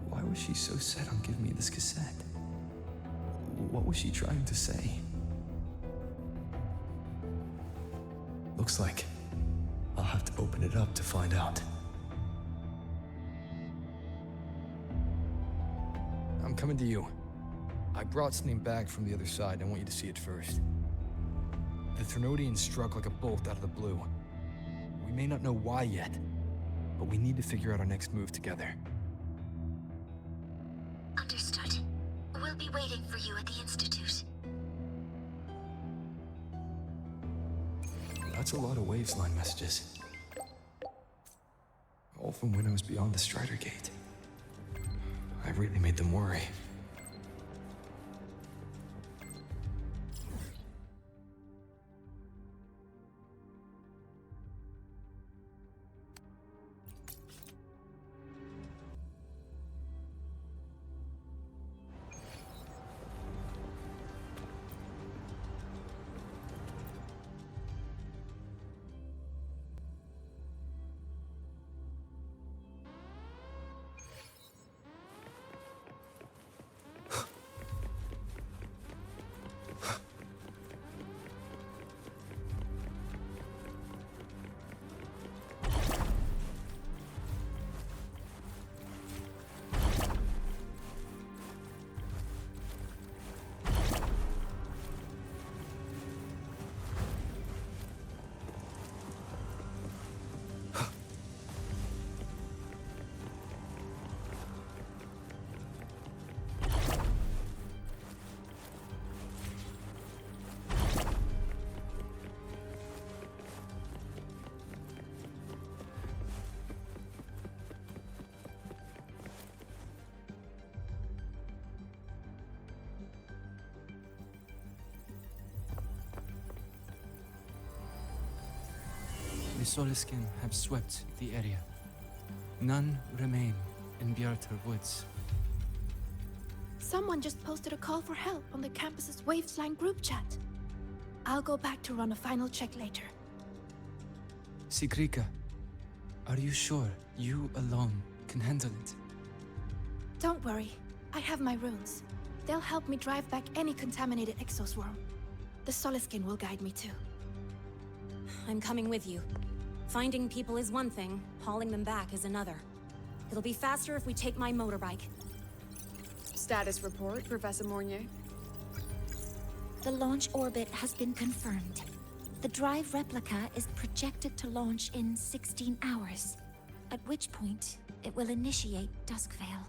Why was she so set on giving me this cassette? What was she trying to say? Looks like I'll have to open it up to find out. I'm coming to you. I brought something back from the other side. I want you to see it first. The Thenodian struck like a bolt out of the blue. We may not know why yet, but we need to figure out our next move together. Understood. We'll be waiting for you at the Institute. That's a lot of Waves-line messages. All from when I was beyond the Strider Gate. I really made them worry. The Soliskin have swept the area. None remain in Bjartar Woods. Someone just posted a call for help on the campus's Waves-line group chat. I'll go back to run a final check later. Sigrika, are you sure you alone can handle it? Don't worry, I have my runes. They'll help me drive back any contaminated exoswarm. The Soliskin will guide me too. I'm coming with you. Finding people is one thing, hauling them back is another. It'll be faster if we take my motorbike. Status report, Professor Mornier. The launch orbit has been confirmed. The drive replica is projected to launch in 16 hours, at which point it will initiate Duskvale.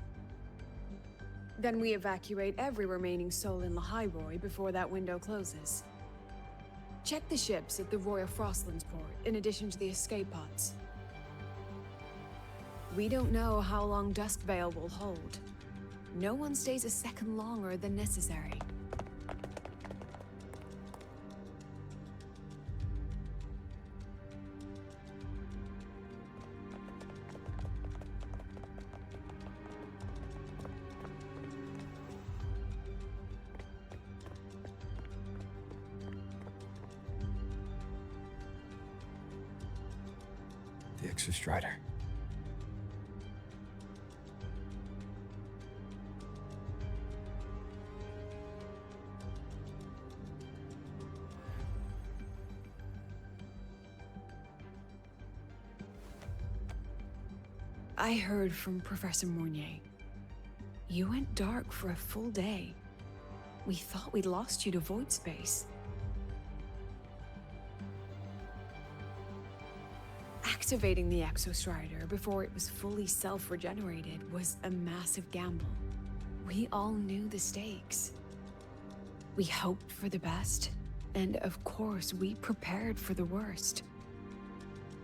Then we evacuate every remaining soul in Lahai-Roi before that window closes. Check the ships at the Royal Frostlands port, in addition to the escape pods. We don't know how long Duskvale will hold. No one stays a second longer than necessary. The Exostrider. I heard from Professor Mournier. You went dark for a full day. We thought we'd lost you to void space. Activating the Exostrider before it was fully self-regenerated was a massive gamble. We all knew the stakes. We hoped for the best, and of course, we prepared for the worst.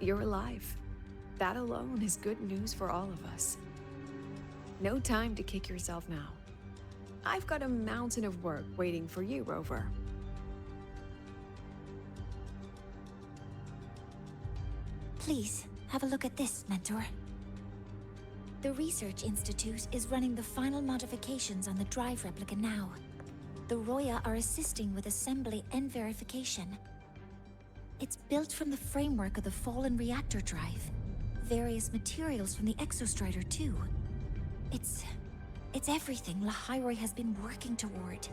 You're alive. That alone is good news for all of us. No time to kick yourself now. I've got a mountain of work waiting for you, Rover. Please, have a look at this, Mentor. The Research Institute is running the final modifications on the drive replica now. The Roya are assisting with assembly and verification. It's built from the framework of the fallen reactor drive. Various materials from the Exostrider, too. It's everything Lahai-Roi has been working toward.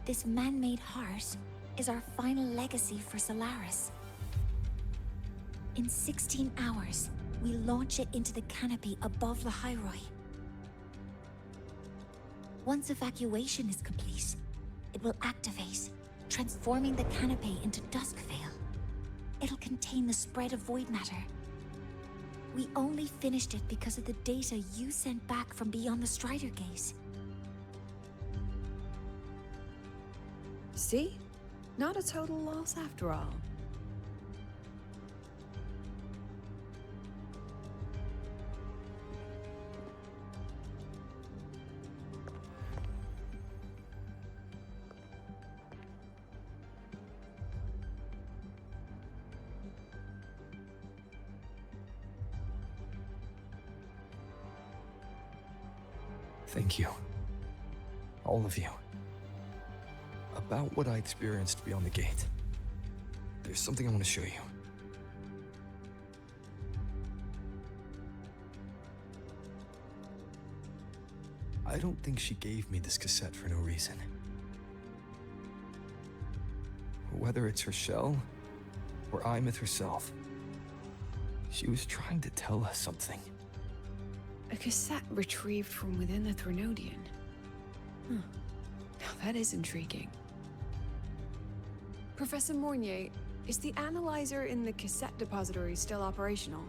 This man-made heart is our final legacy for Solaris. In 16 hours, we launch it into the canopy above Lahai-Roi. Once evacuation is complete, it will activate, transforming the canopy into Duskvale. It'll contain the spread of void matter. We only finished it because of the data you sent back from beyond the Strider Gate. See? Not a total loss after all. Thank you. All of you. About what I experienced beyond the gate. There's something I want to show you. I don't think she gave me this cassette for no reason. Whether it's her shell, or Imith herself, she was trying to tell us something. A cassette retrieved from within the Threnodian. Now that is intriguing. Professor Mournier, is the analyzer in the cassette depository still operational?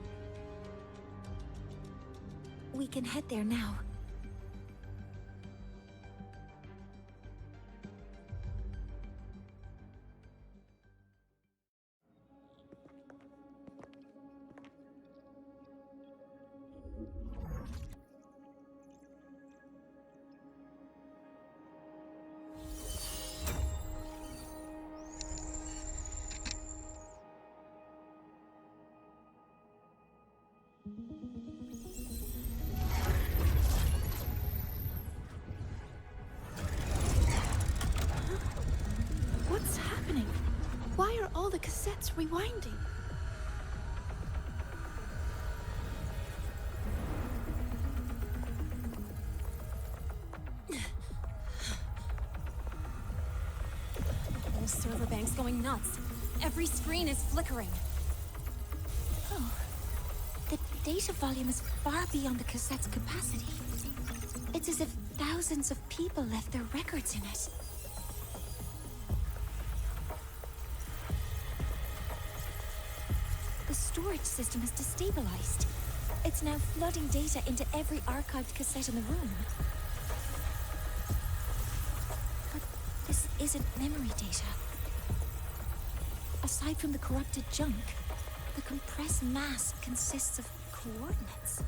We can head there now. What's happening? Why are all the cassettes rewinding? The whole server bank's going nuts. Every screen is flickering. Oh. The data volume is far beyond the cassette's capacity. It's as if thousands of people left their records in it. The storage system is destabilized. It's now flooding data into every archived cassette in the room. isn't memory data. Aside from the corrupted junk, the compressed mass consists of coordinates.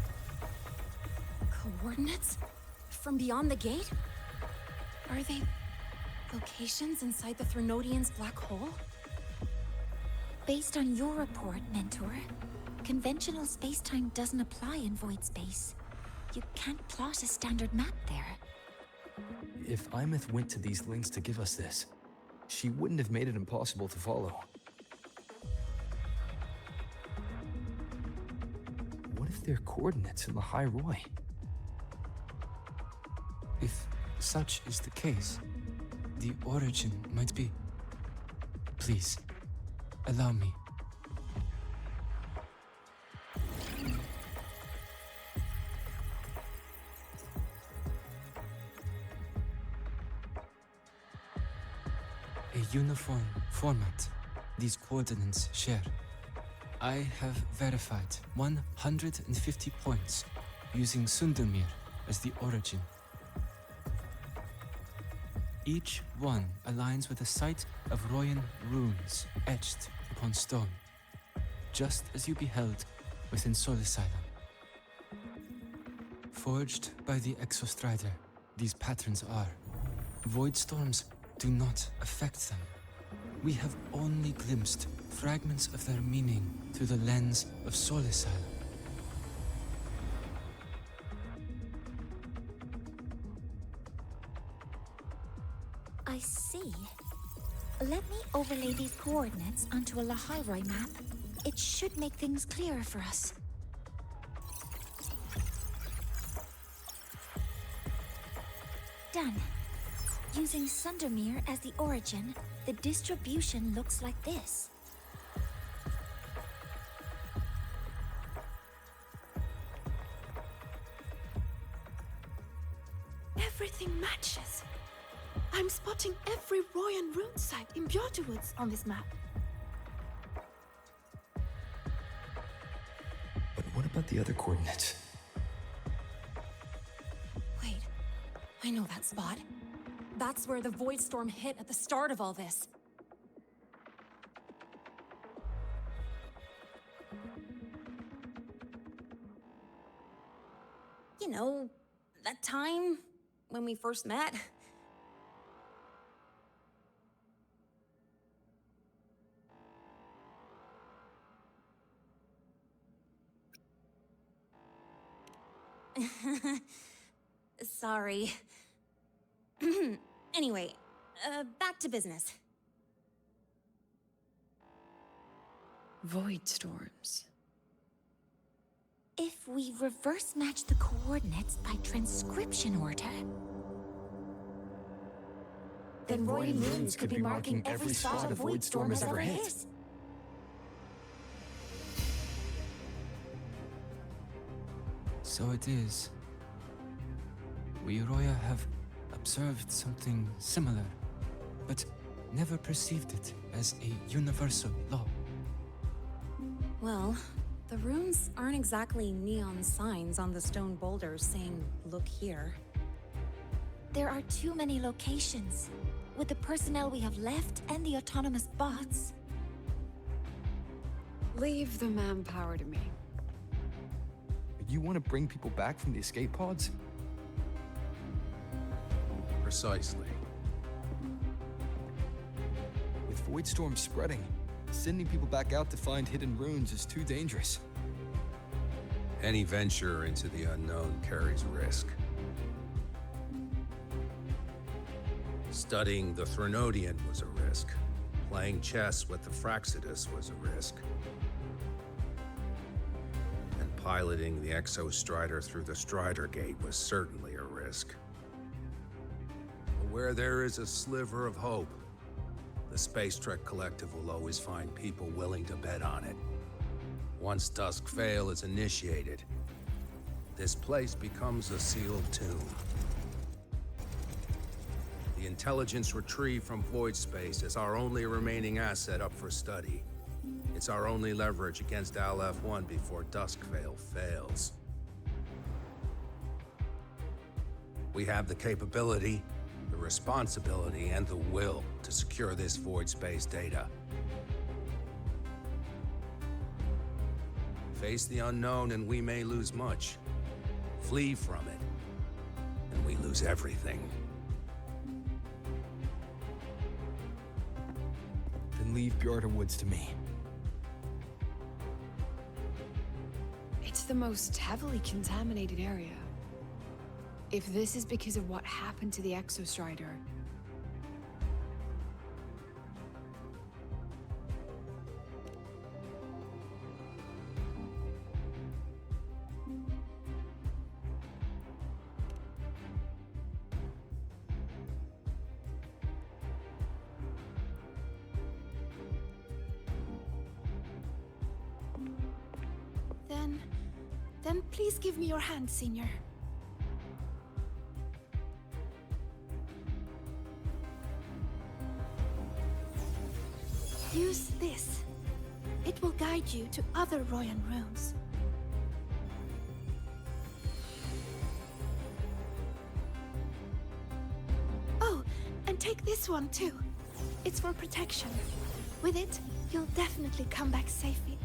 Coordinates? From beyond the gate? Are they locations inside the Threnodian's black hole? Based on your report, Mentor, conventional space-time doesn't apply in void space. You can't plot a standard map there. If Imeth went to these lengths to give us this, she wouldn't have made it impossible to follow. What if they're coordinates in Lahai-Roi? If such is the case, the origin might be... Please, allow me. A uniform format these coordinates share. I have verified 150 points using Sundermere as the origin. Each one aligns with a site of Royan runes etched upon stone, just as you beheld within Solisylum. Forged by the Exostrider, these patterns are. Void storms do not affect them. We have only glimpsed fragments of their meaning through the lens of Solisylum. I see. Let me overlay these coordinates onto a Lahai-Roi map. It should make things clearer for us. Done. Using Sundermere as the origin, the distribution looks like this. Everything matches. I'm spotting every Royan rune site in Bjortwoods on this map. But what about the other coordinates? Wait, I know that spot. That's where the Void Storm hit at the start of all this. You know, that time when we first met. Sorry. Anyway, back to business. Void storms. If we reverse match the coordinates by transcription order, then Royan runes could be marking every spot a void storm has ever hit. So it is. We Roya have observed something similar, but never perceived it as a universal law. Well, the runes aren't exactly neon signs on the stone boulders saying, "Look here." There are too many locations. With the personnel we have left and the autonomous bots. Leave the manpower to me. You want to bring people back from the escape pods? Precisely. With void storms spreading, sending people back out to find hidden runes is too dangerous. Any venture into the unknown carries risk. Studying the Threnodian was a risk. Playing chess with the Fraxidus was a risk. And piloting the Exostrider through the Strider Gate was certainly a risk. But where there is a sliver of hope, the Space Trek Collective will always find people willing to bet on it. Once Dusk Vale is initiated, this place becomes a sealed tomb. The intelligence retrieved from void space is our only remaining asset up for study. It's our only leverage against Aleph-1 before Dusk Vale fails. We have the capability, the responsibility and the will to secure this void space data. Face the unknown and we may lose much. Flee from it, and we lose everything. Then leave Bjarta Woods to me. It's the most heavily contaminated area. If this is because of what happened to the Exostrider, then please give me your hand, Senior. Use this. It will guide you to other Royan runes. Oh, and take this one too. It's for protection. With it, you'll definitely come back safely.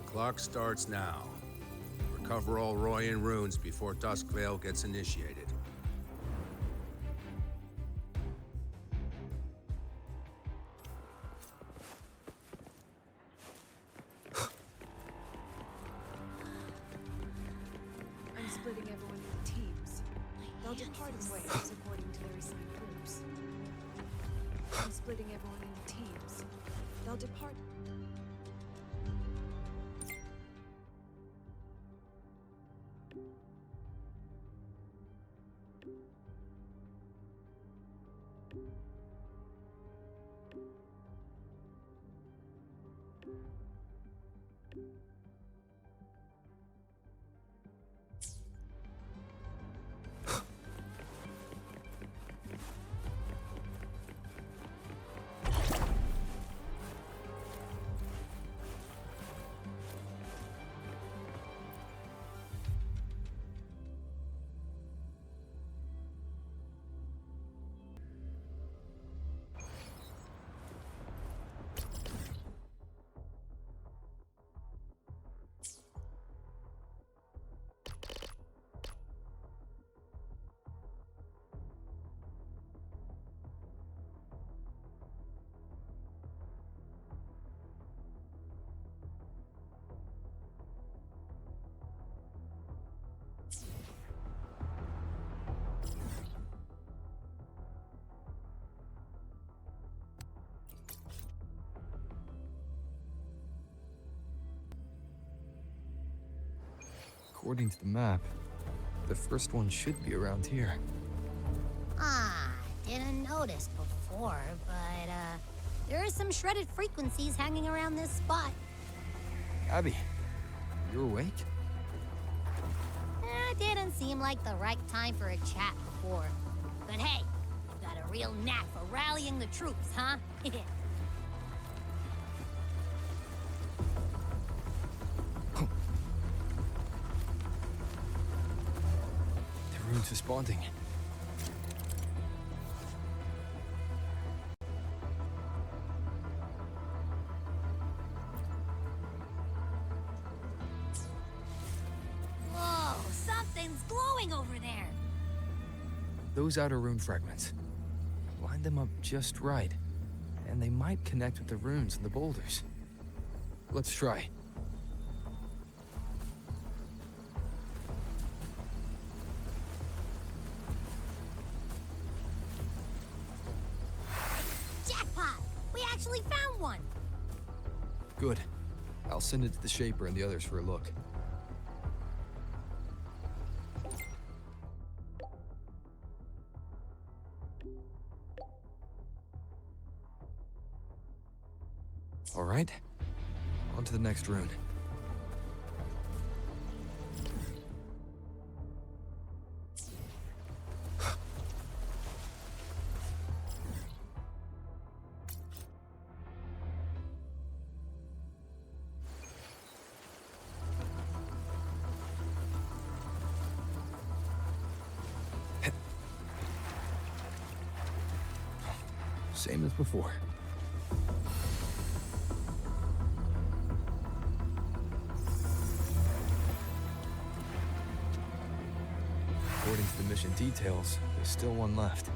Clock starts now. Recover all Royan runes before Duskvale gets initiated. I'm splitting everyone into teams. They'll depart in waves according to their assigned groups. I'm splitting everyone into teams. They'll depart. According to the map, the first one should be around here. Didn't notice before, but, there are some shredded frequencies hanging around this spot. Abby, you awake? Didn't seem like the right time for a chat before. But hey, you got a real knack for rallying the troops, huh? The rune's responding. Something's glowing over there. Those outer rune fragments. Line them up just right, and they might connect with the runes and the boulders. Let's try. Jackpot! We actually found one! Good. I'll send it to the Shaper and the others for a look. All right, on to the next rune. Same as before. According to the mission details, there's still one left.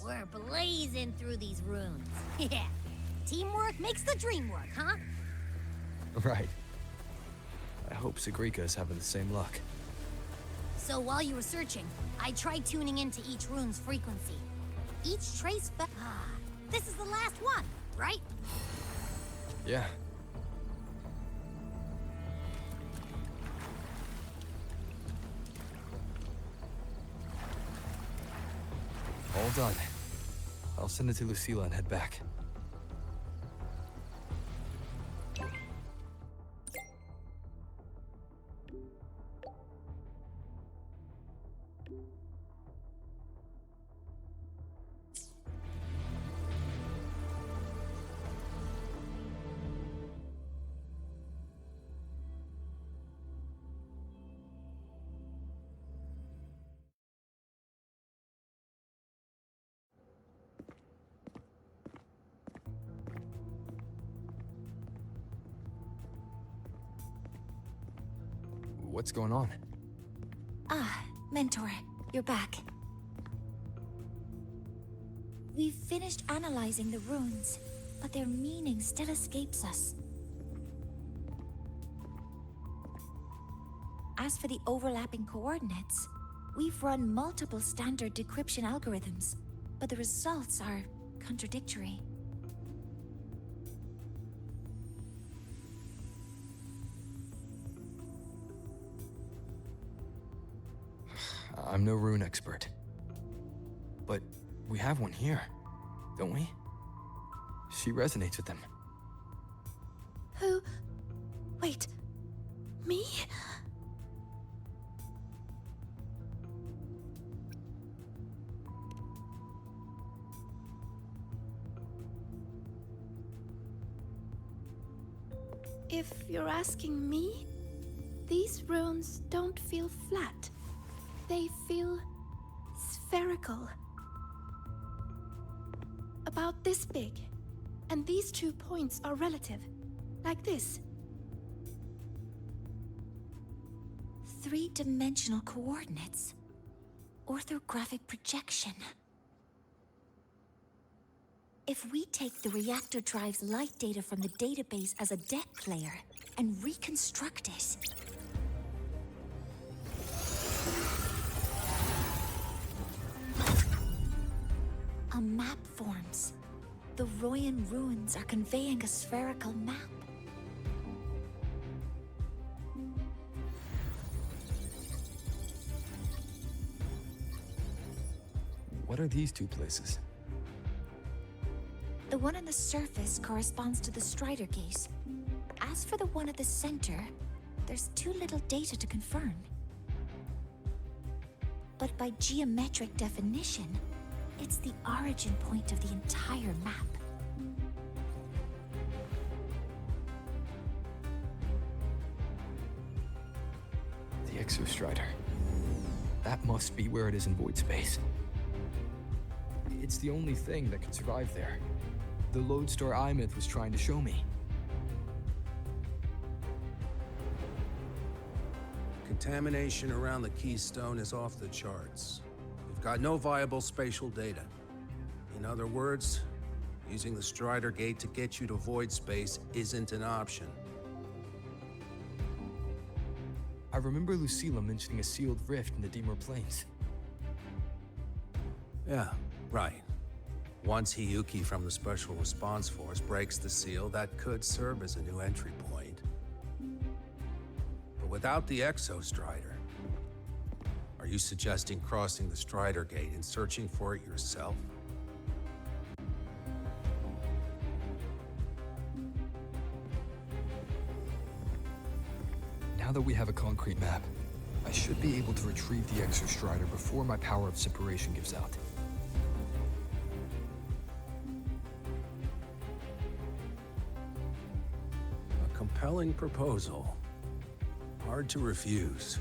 We're blazing through these runes. Yeah. Teamwork makes the dream work, huh? Right. I hope Sagrika's having the same luck. So while you were searching, I tried tuning into each rune's frequency. Each trace this is the last one, right? Yeah. All done. I'll send it to Lucilla and head back. What's going on? Ah, Mentor, you're back. We've finished analyzing the runes, but their meaning still escapes us. As for the overlapping coordinates, we've run multiple standard decryption algorithms, but the results are contradictory. I'm no rune expert. But we have one here, don't we? She resonates with them. Who? Wait. Me? If you're asking me, these runes don't feel flat. They feel spherical. About this big. And these 2 points are relative. Like this. 3-dimensional coordinates. Orthographic projection. If we take the reactor drive's light data from the database as a deck layer and reconstruct it, a map forms. The Royan ruins are conveying a spherical map. What are these two places? The one on the surface corresponds to the Strider Gate. As for the one at the center, there's too little data to confirm. But by geometric definition, it's the origin point of the entire map. The Exostrider. That must be where it is in void space. It's the only thing that could survive there. The Lodestar Eye-Myth was trying to show me. Contamination around the keystone is off the charts. We've got no viable spatial data. In other words, using the Strider Gate to get you to void space isn't an option. I remember Lucilla mentioning a sealed rift in the Dimur Plains. Yeah, right. Once Hiyuki from the Special Response Force breaks the seal, that could serve as a new entry point. But without the Exostrider, are you suggesting crossing the Strider Gate and searching for it yourself? Now that we have a concrete map, I should be able to retrieve the Exostrider before my power of separation gives out. compelling proposal. Hard to refuse.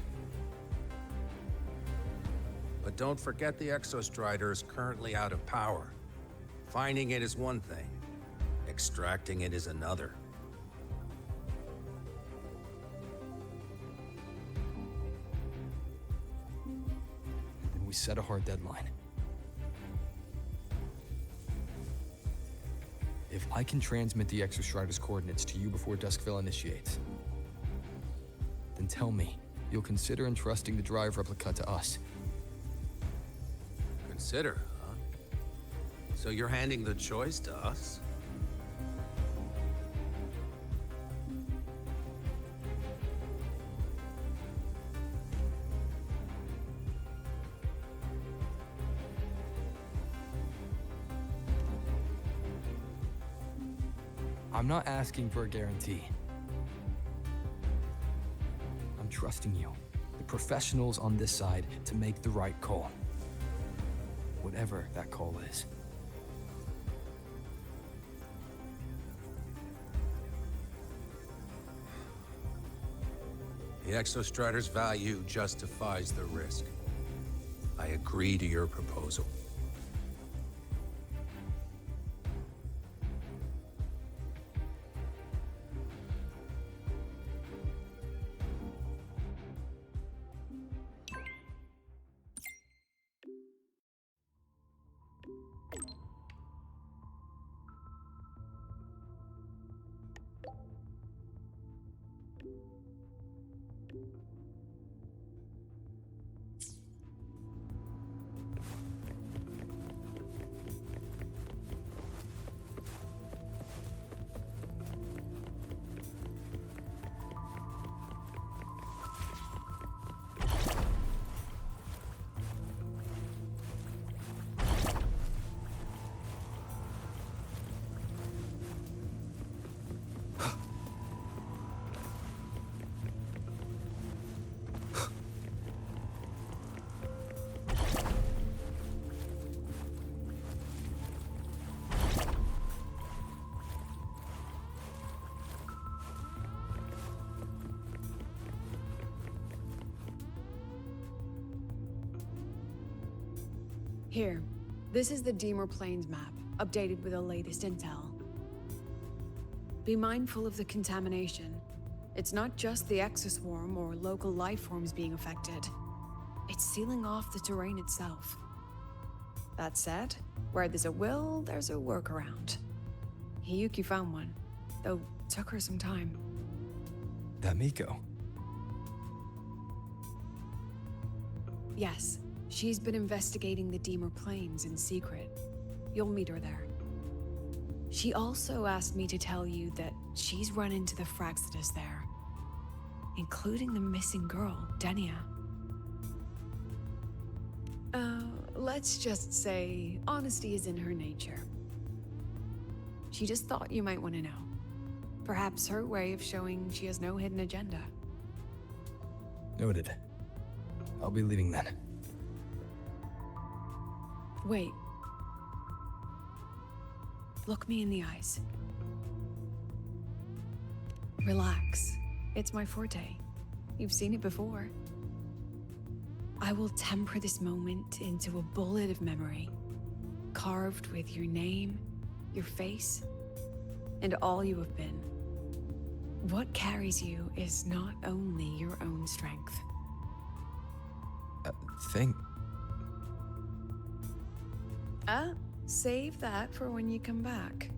But don't forget the Exostrider is currently out of power. Finding it is one thing. Extracting it is another. Then we set a hard deadline. If I can transmit the Exostrider's coordinates to you before Duskville initiates, then tell me you'll consider entrusting the drive replica to us. Consider, huh? So you're handing the choice to us? I'm not asking for a guarantee. I'm trusting you, the professionals on this side, to make the right call. Whatever that call is. The Exostrider's value justifies the risk. I agree to your proposal. Here, this is the Deemer Plains map, updated with the latest intel. Be mindful of the contamination. It's not just the exoswarm or local life forms being affected. It's sealing off the terrain itself. That said, where there's a will, there's a workaround. Hiyuki found one, though took her some time. That Miko. Yes, she's been investigating the Deemer Plains in secret. You'll meet her there. She also asked me to tell you that she's run into the Fraxidus there, including the missing girl, Denia. Let's just say honesty is in her nature. She just thought you might want to know. Perhaps her way of showing she has no hidden agenda. Noted. I'll be leaving then. Wait. Look me in the eyes. Relax. It's my forte. You've seen it before. I will temper this moment into a bullet of memory, carved with your name, your face, and all you have been. What carries you is not only your own strength. Save that for when you come back.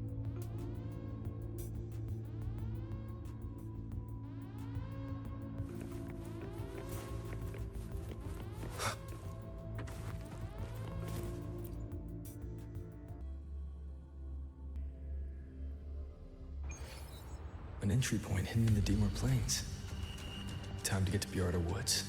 An entry point hidden in the Deemer Plains. Time to get to Bjarda Woods.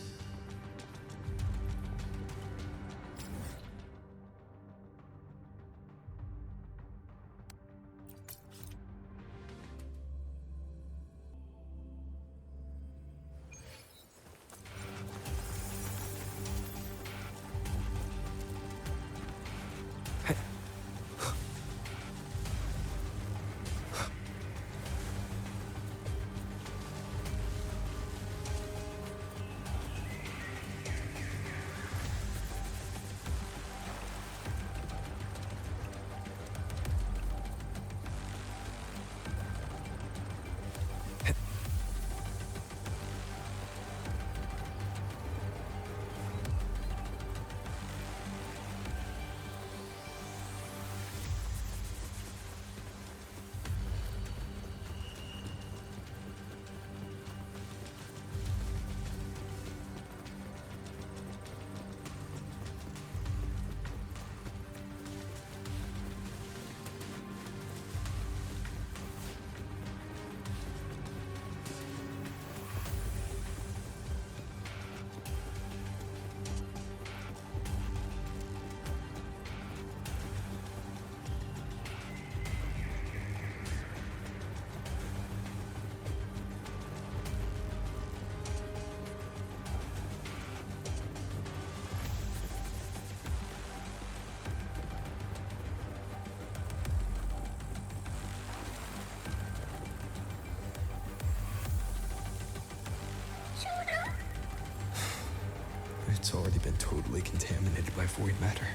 It's already been totally contaminated by void matter.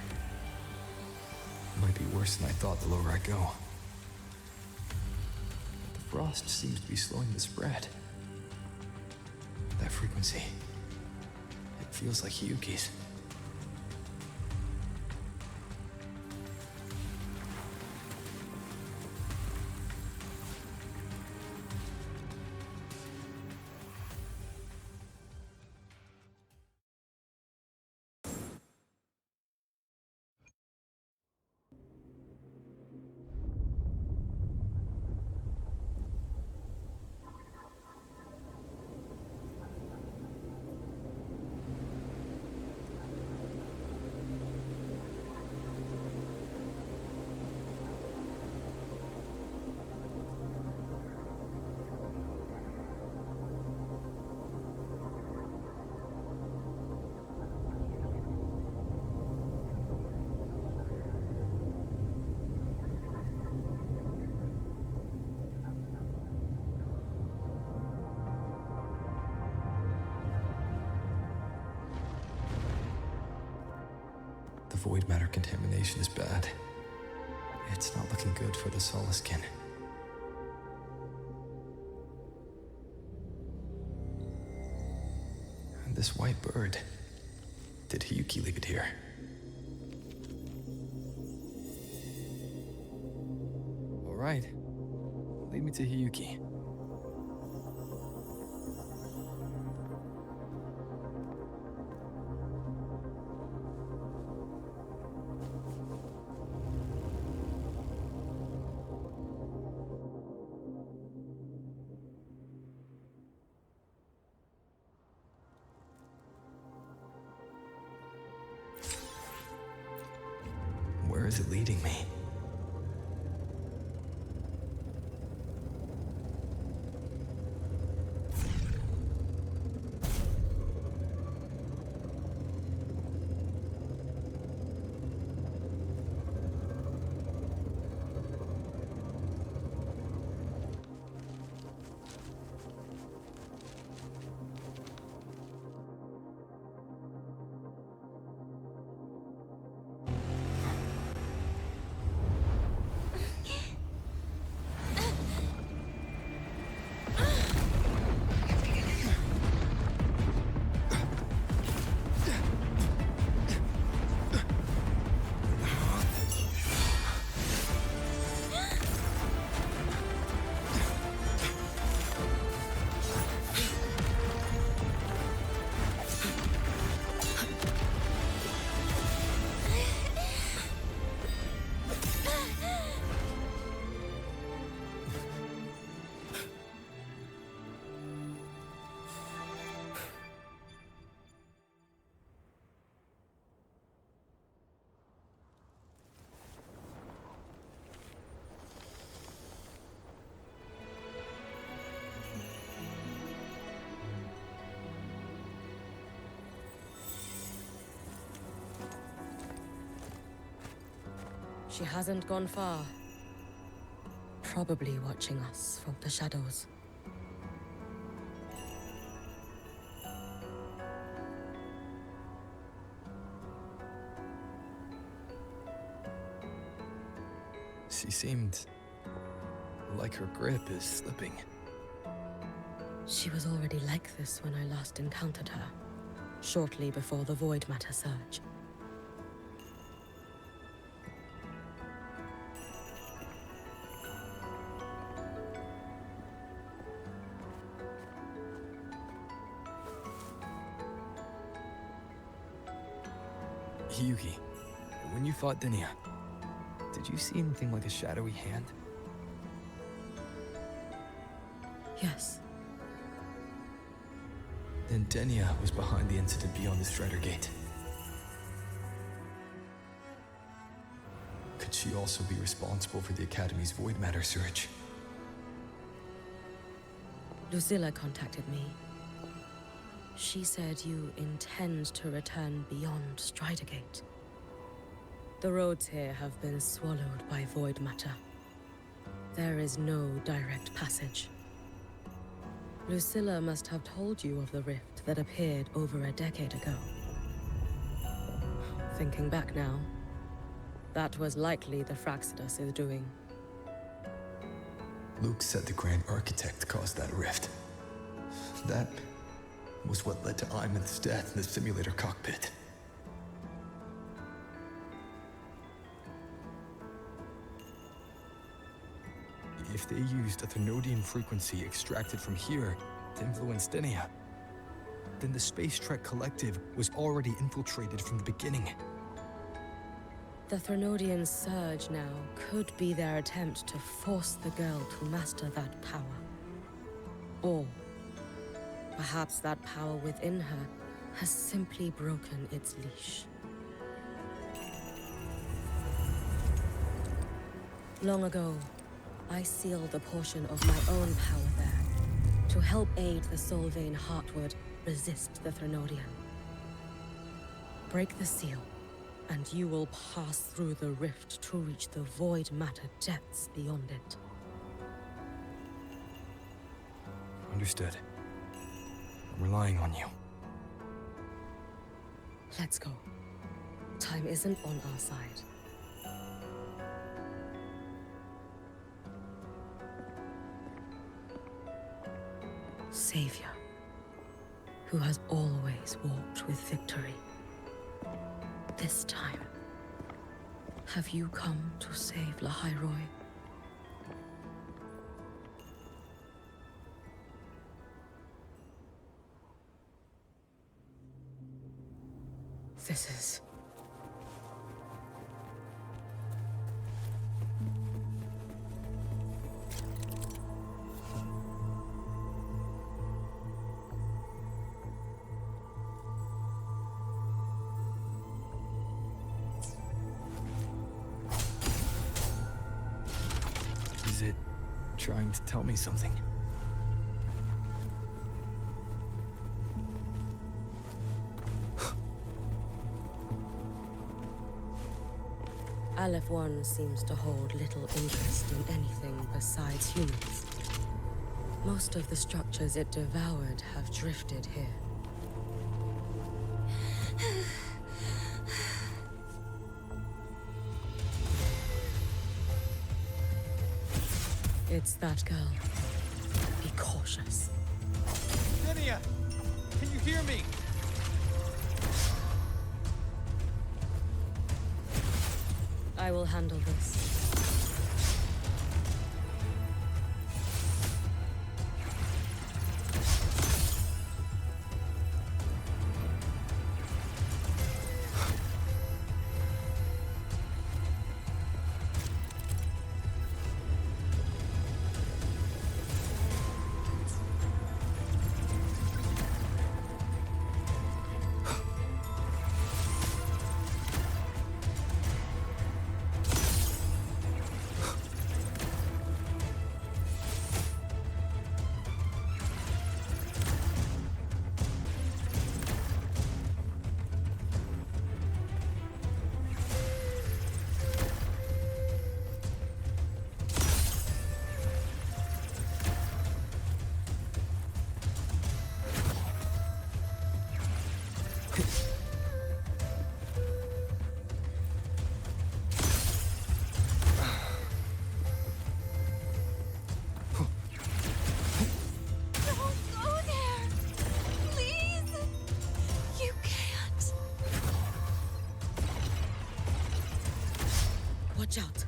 It might be worse than I thought the lower I go. But the frost seems to be slowing the spread. That frequency, it feels like Hiyuki's. The void matter contamination is bad. It's not looking good for the Solaskin. And this white bird. Did Hiyuki leave it here? All right. Lead me to Hiyuki. Where is it leading me? She hasn't gone far. Probably watching us from the shadows. She seemed like her grip is slipping. She was already like this when I last encountered her, shortly before the void matter surge. Hiyuki, when you fought Denia, did you see anything like a shadowy hand? Yes. Then Denia was behind the incident beyond the Strider Gate. Could she also be responsible for the Academy's void matter surge? Lucilla contacted me. She said you intend to return beyond Strider Gate. The roads here have been swallowed by void matter. There is no direct passage. Lucilla must have told you of the rift that appeared over a decade ago. Thinking back now, that was likely the Fraxidus' doing. Luke said the Grand Architect caused that rift. That was what led to Iman's death in the simulator cockpit. If they used a Thermodian frequency extracted from here to influence Denia, then the Space Trek Collective was already infiltrated from the beginning. The Thermodian surge now could be their attempt to force the girl to master that power. Or perhaps that power within her has simply broken its leash. Long ago, I sealed a portion of my own power there to help aid the Solvane Heartwood resist the Thermodian. Break the seal, and you will pass through the rift to reach the void matter depths beyond it. Understood. I'm relying on you. Let's go. Time isn't on our side. Savior, who has always walked with victory. This time, have you come to save Lahai-Roi? This is... Is it trying to tell me something? Aleph 1 seems to hold little interest in anything besides humans. Most of the structures it devoured have drifted here. It's that girl. Be cautious. Denia! Can you hear me? I will handle this. Watch out.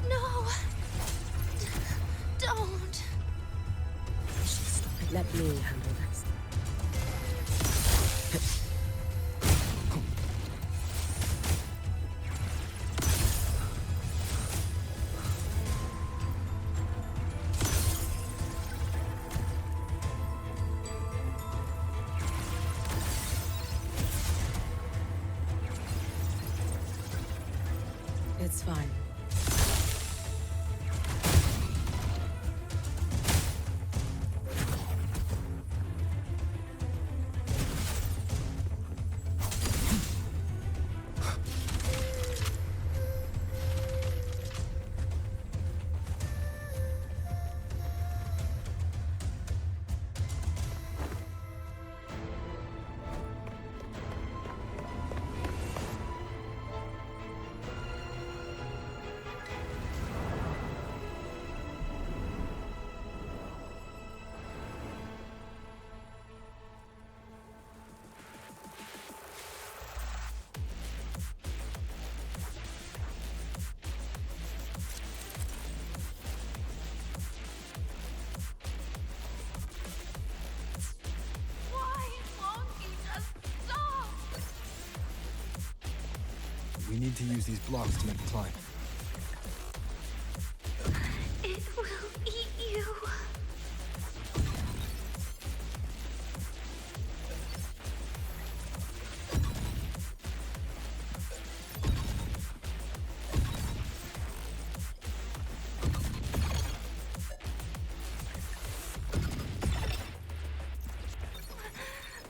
No! Don't! Stop it. Let me handle this. It's fine. We need to use these blocks to make the climb. It will eat you.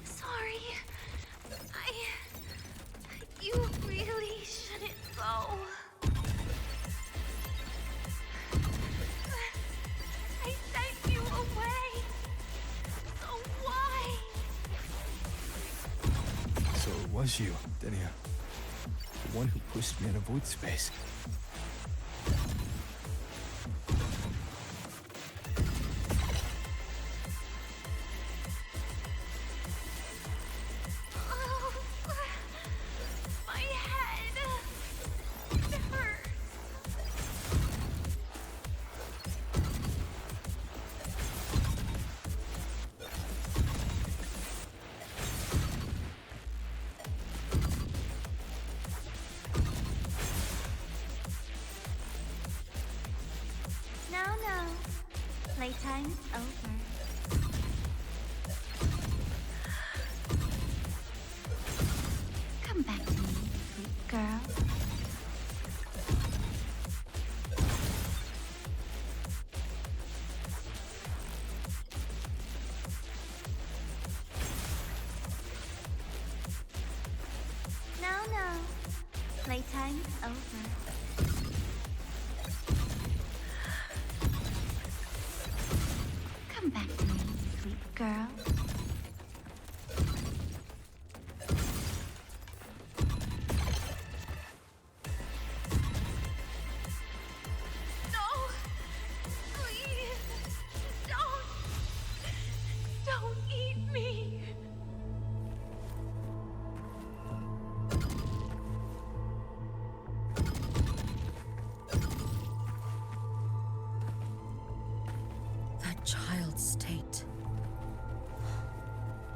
Sorry. You really shouldn't go. I sent you away. So why? So it was you, Denia. The one who pushed me in a void space. Oh, my head. It hurts. No. Playtime's over. Come back to me, sweet girl. No. Playtime's over. Come back to me, sweet girl. No! Please! Don't eat me! That child's state.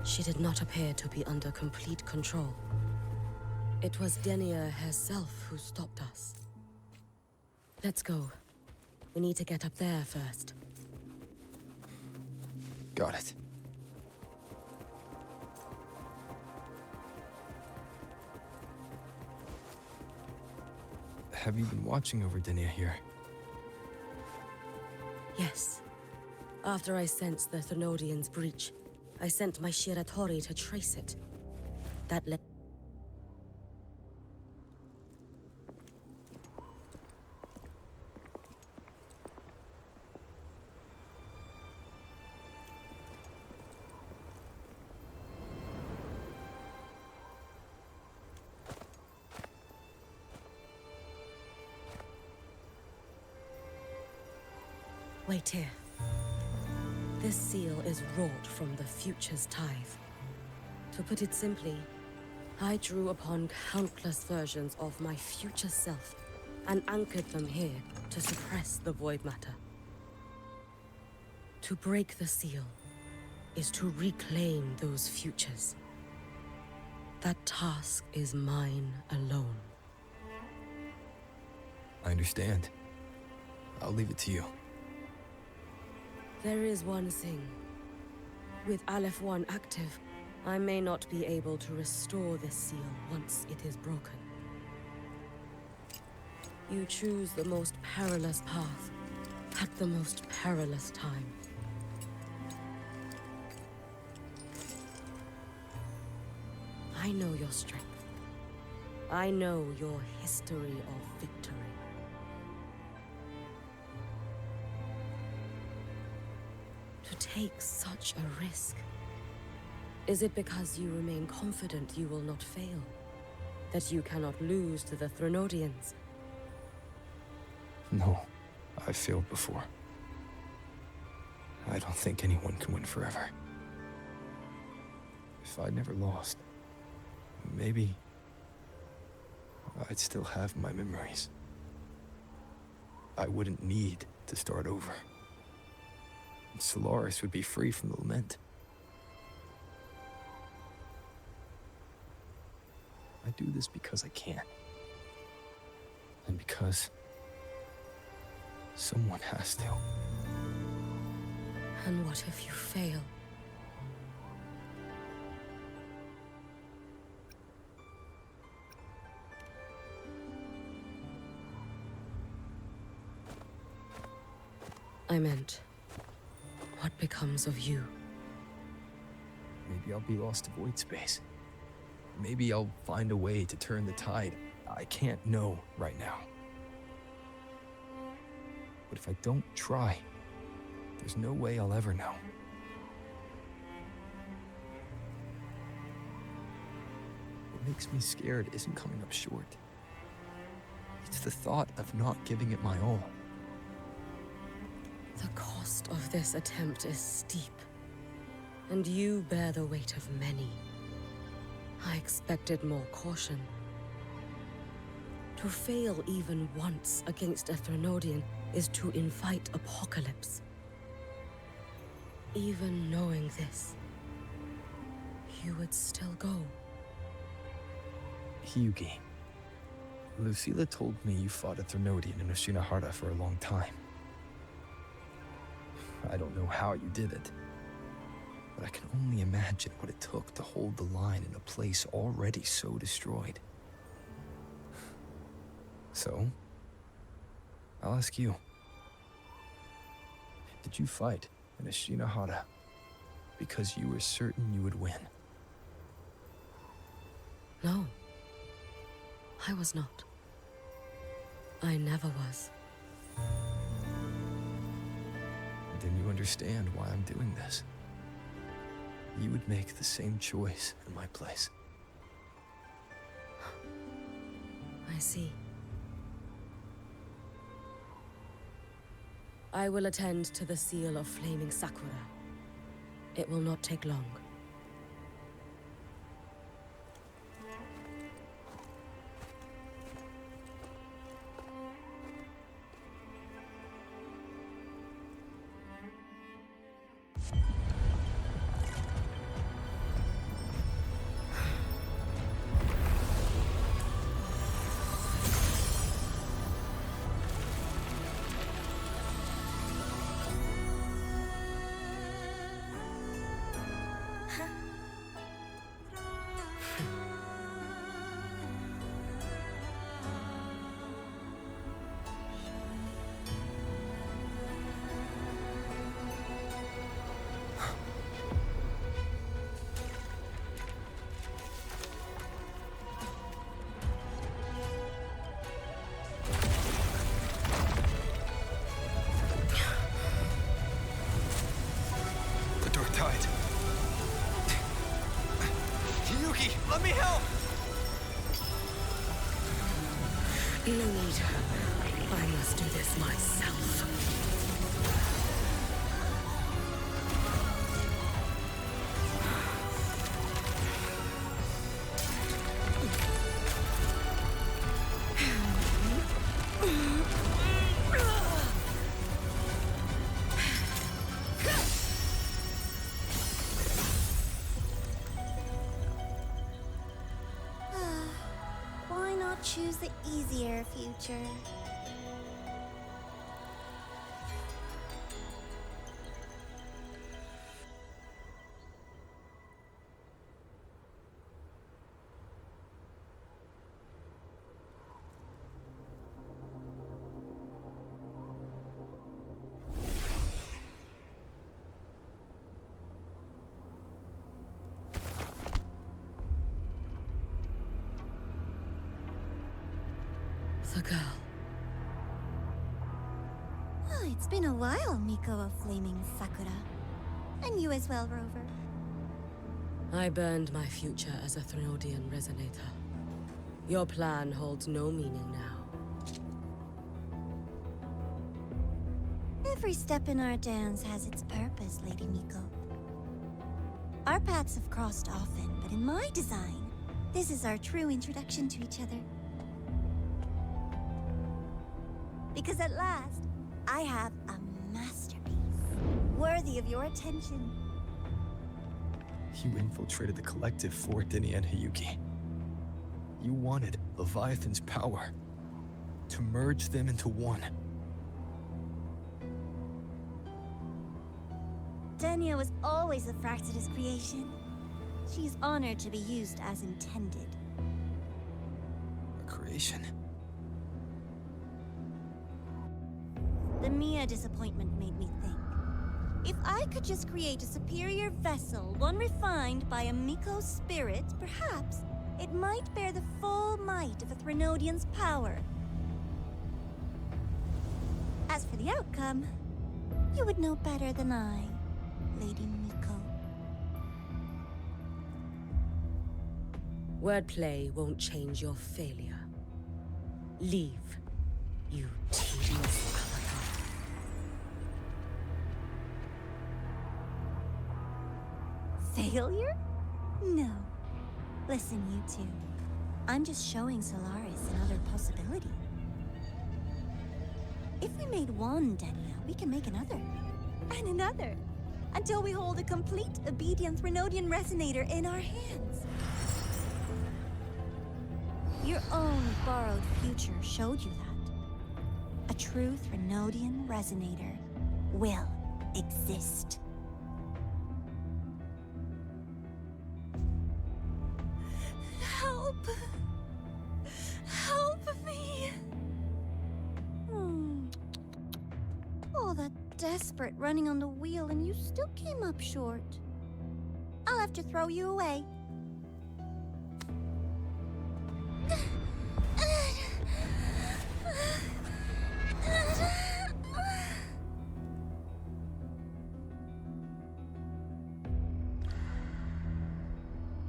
She did not appear to be under complete control. It was Denia herself who stopped us. Let's go. We need to get up there first. Got it. Have you been watching over Denia here? Yes. After I sensed the Thenodian's breach, I sent my Shiratori to trace it. That led... Wait here. This seal is wrought from the future's tithe. To put it simply, I drew upon countless versions of my future self and anchored them here to suppress the void matter. To break the seal is to reclaim those futures. That task is mine alone. I understand. I'll leave it to you. There is one thing. With Aleph 1 active, I may not be able to restore this seal once it is broken. You choose the most perilous path at the most perilous time. I know your strength. I know your history of victory. To take such a risk? Is it because you remain confident you will not fail? That you cannot lose to the Thenodians? No, I've failed before. I don't think anyone can win forever. If I'd never lost, maybe I'd still have my memories. I wouldn't need to start over. And Solaris would be free from the lament. I do this because I can. And because someone has to. And what if you fail? I meant, what becomes of you? Maybe I'll be lost to void space. Maybe I'll find a way to turn the tide. I can't know right now. But if I don't try, there's no way I'll ever know. What makes me scared isn't coming up short. It's the thought of not giving it my all. The cost of this attempt is steep, and you bear the weight of many. I expected more caution. To fail even once against a Threnodian is to invite apocalypse. Even knowing this, you would still go. Hyugi, Lucilla told me you fought a Threnodian in Oshinahara for a long time. I don't know how you did it, but I can only imagine what it took to hold the line in a place already so destroyed. So, I'll ask you. Did you fight in Oshinahara because you were certain you would win? No, I was not. I never was. Then you understand why I'm doing this. You would make the same choice in my place. I see. I will attend to the seal of Flaming Sakura. It will not take long. Let me help! You need her. I must do this myself. Why not choose the easier future? The girl. Oh, it's been a while, Miko of Flaming Sakura. And you as well, Rover. I burned my future as a Threnodian resonator. Your plan holds no meaning now. Every step in our dance has its purpose, Lady Miko. Our paths have crossed often, but in my design, this is our true introduction to each other. Because at last, I have a masterpiece, worthy of your attention. You infiltrated the collective for Dini and Hyugi. You wanted Leviathan's power. to merge them into one. Denia was always a Fraxidus creation. She's honored to be used as intended. A creation? The Mia disappointment made me think. If I could just create a superior vessel, one refined by a Miko's spirit, perhaps it might bear the full might of a Threnodian's power. As for the outcome, you would know better than I, Lady Miko. Wordplay won't change your failure. Leave, you tedious avatar. Failure? No. Listen, you two. I'm just showing Solaris another possibility. If we made one Denia, we can make another. And another. Until we hold a complete obedient Threnodian resonator in our hands. Your own borrowed future showed you that. A true Threnodian resonator will exist. Help! Help me! All that desperate running on the wheel and you still came up short. I'll have to throw you away.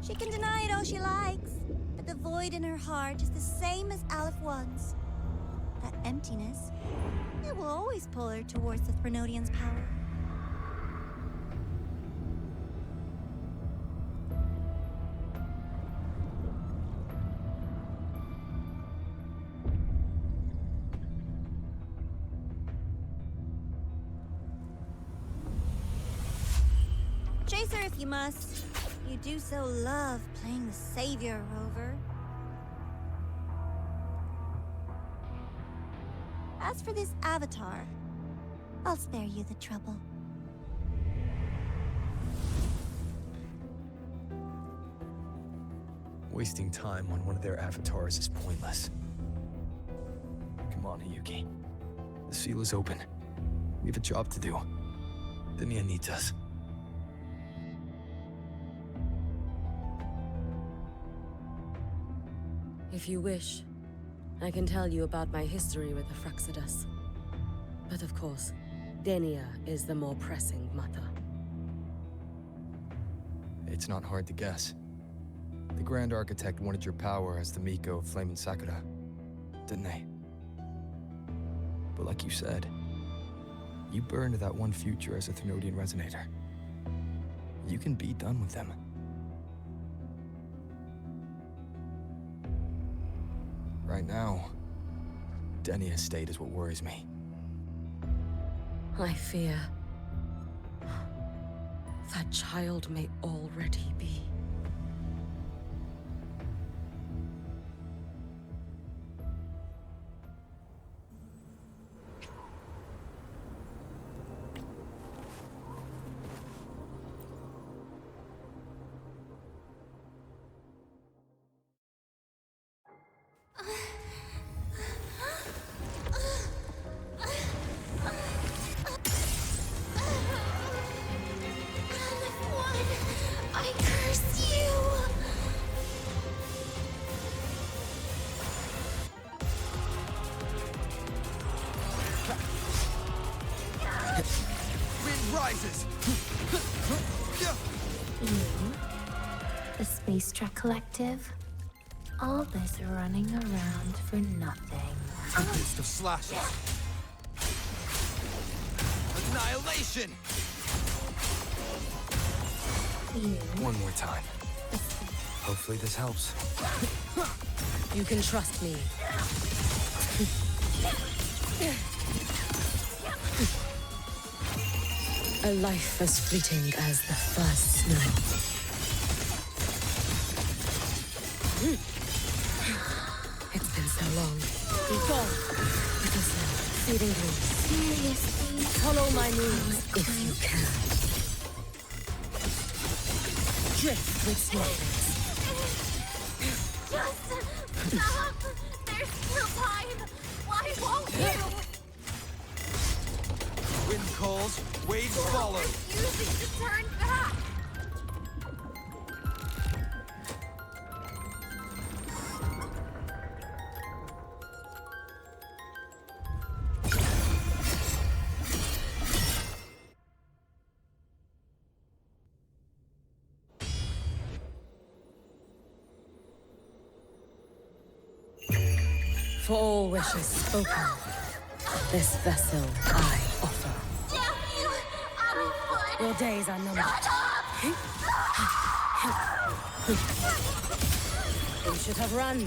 She can deny it all she likes, but the void in her heart is the same as Aleph One's. That emptiness, it will always pull her towards the Threnodian's power. Chase her if you must. You do so love playing the savior, Rover. As for this avatar, I'll spare you the trouble. Wasting time on one of their avatars is pointless. Come on, Hiyuki. The seal is open. We have a job to do. Denia needs us. If you wish, I can tell you about my history with the Fraxidus. But of course, Denia is the more pressing matter. It's not hard to guess. The Grand Architect wanted your power as the Miko of Flame and Sakura, didn't they? But like you said, you burned that one future as a Threnodian resonator. You can be done with them. Right now, Denia's state is what worries me. I fear that child may already be. The Space Trek Collective. All this running around for nothing. Tempest of slashes. Annihilation! One more time. Hopefully this helps. You can trust me. A life as fleeting as the first snow. It's been so long. Be gone. Feeding dreams. Seriously? Follow my moves if you can. Drift with snowflakes. Just stop! There's still time! Why won't you? Wind calls, waves follow. Refusing to turn back! For all wishes spoken, this vessel I offer. Damn you! Out of Your days are numbered. You should have run.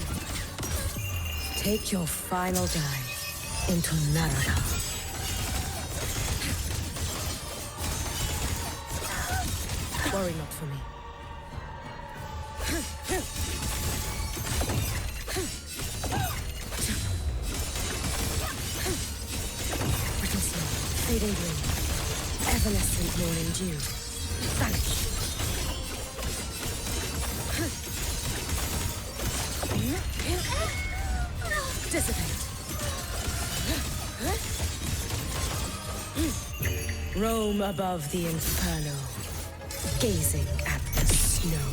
Take your final dive into Naraka. Worry not for me. Brittle snow, fading green, evanescent morning dew. Vanish. Dissipate. Roam above the inferno, gazing at the snow.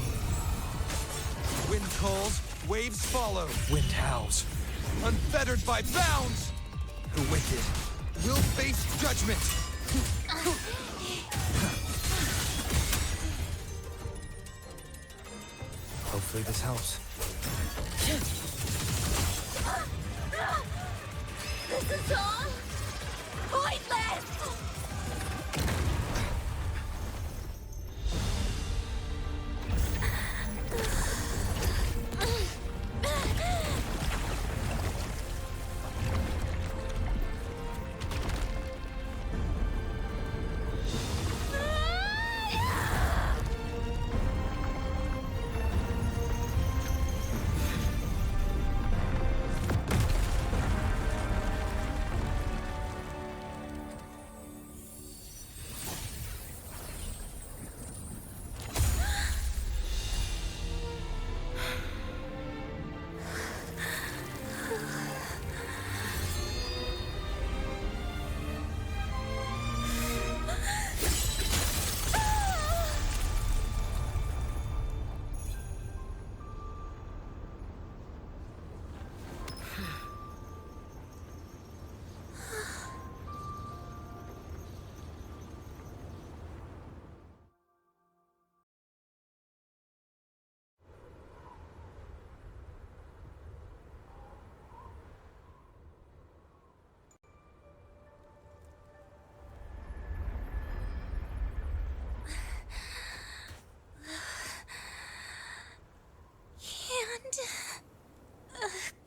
Wind calls, waves follow. Wind howls. Unfettered by bounds! The wicked will face judgment! Hopefully this helps. This is all pointless!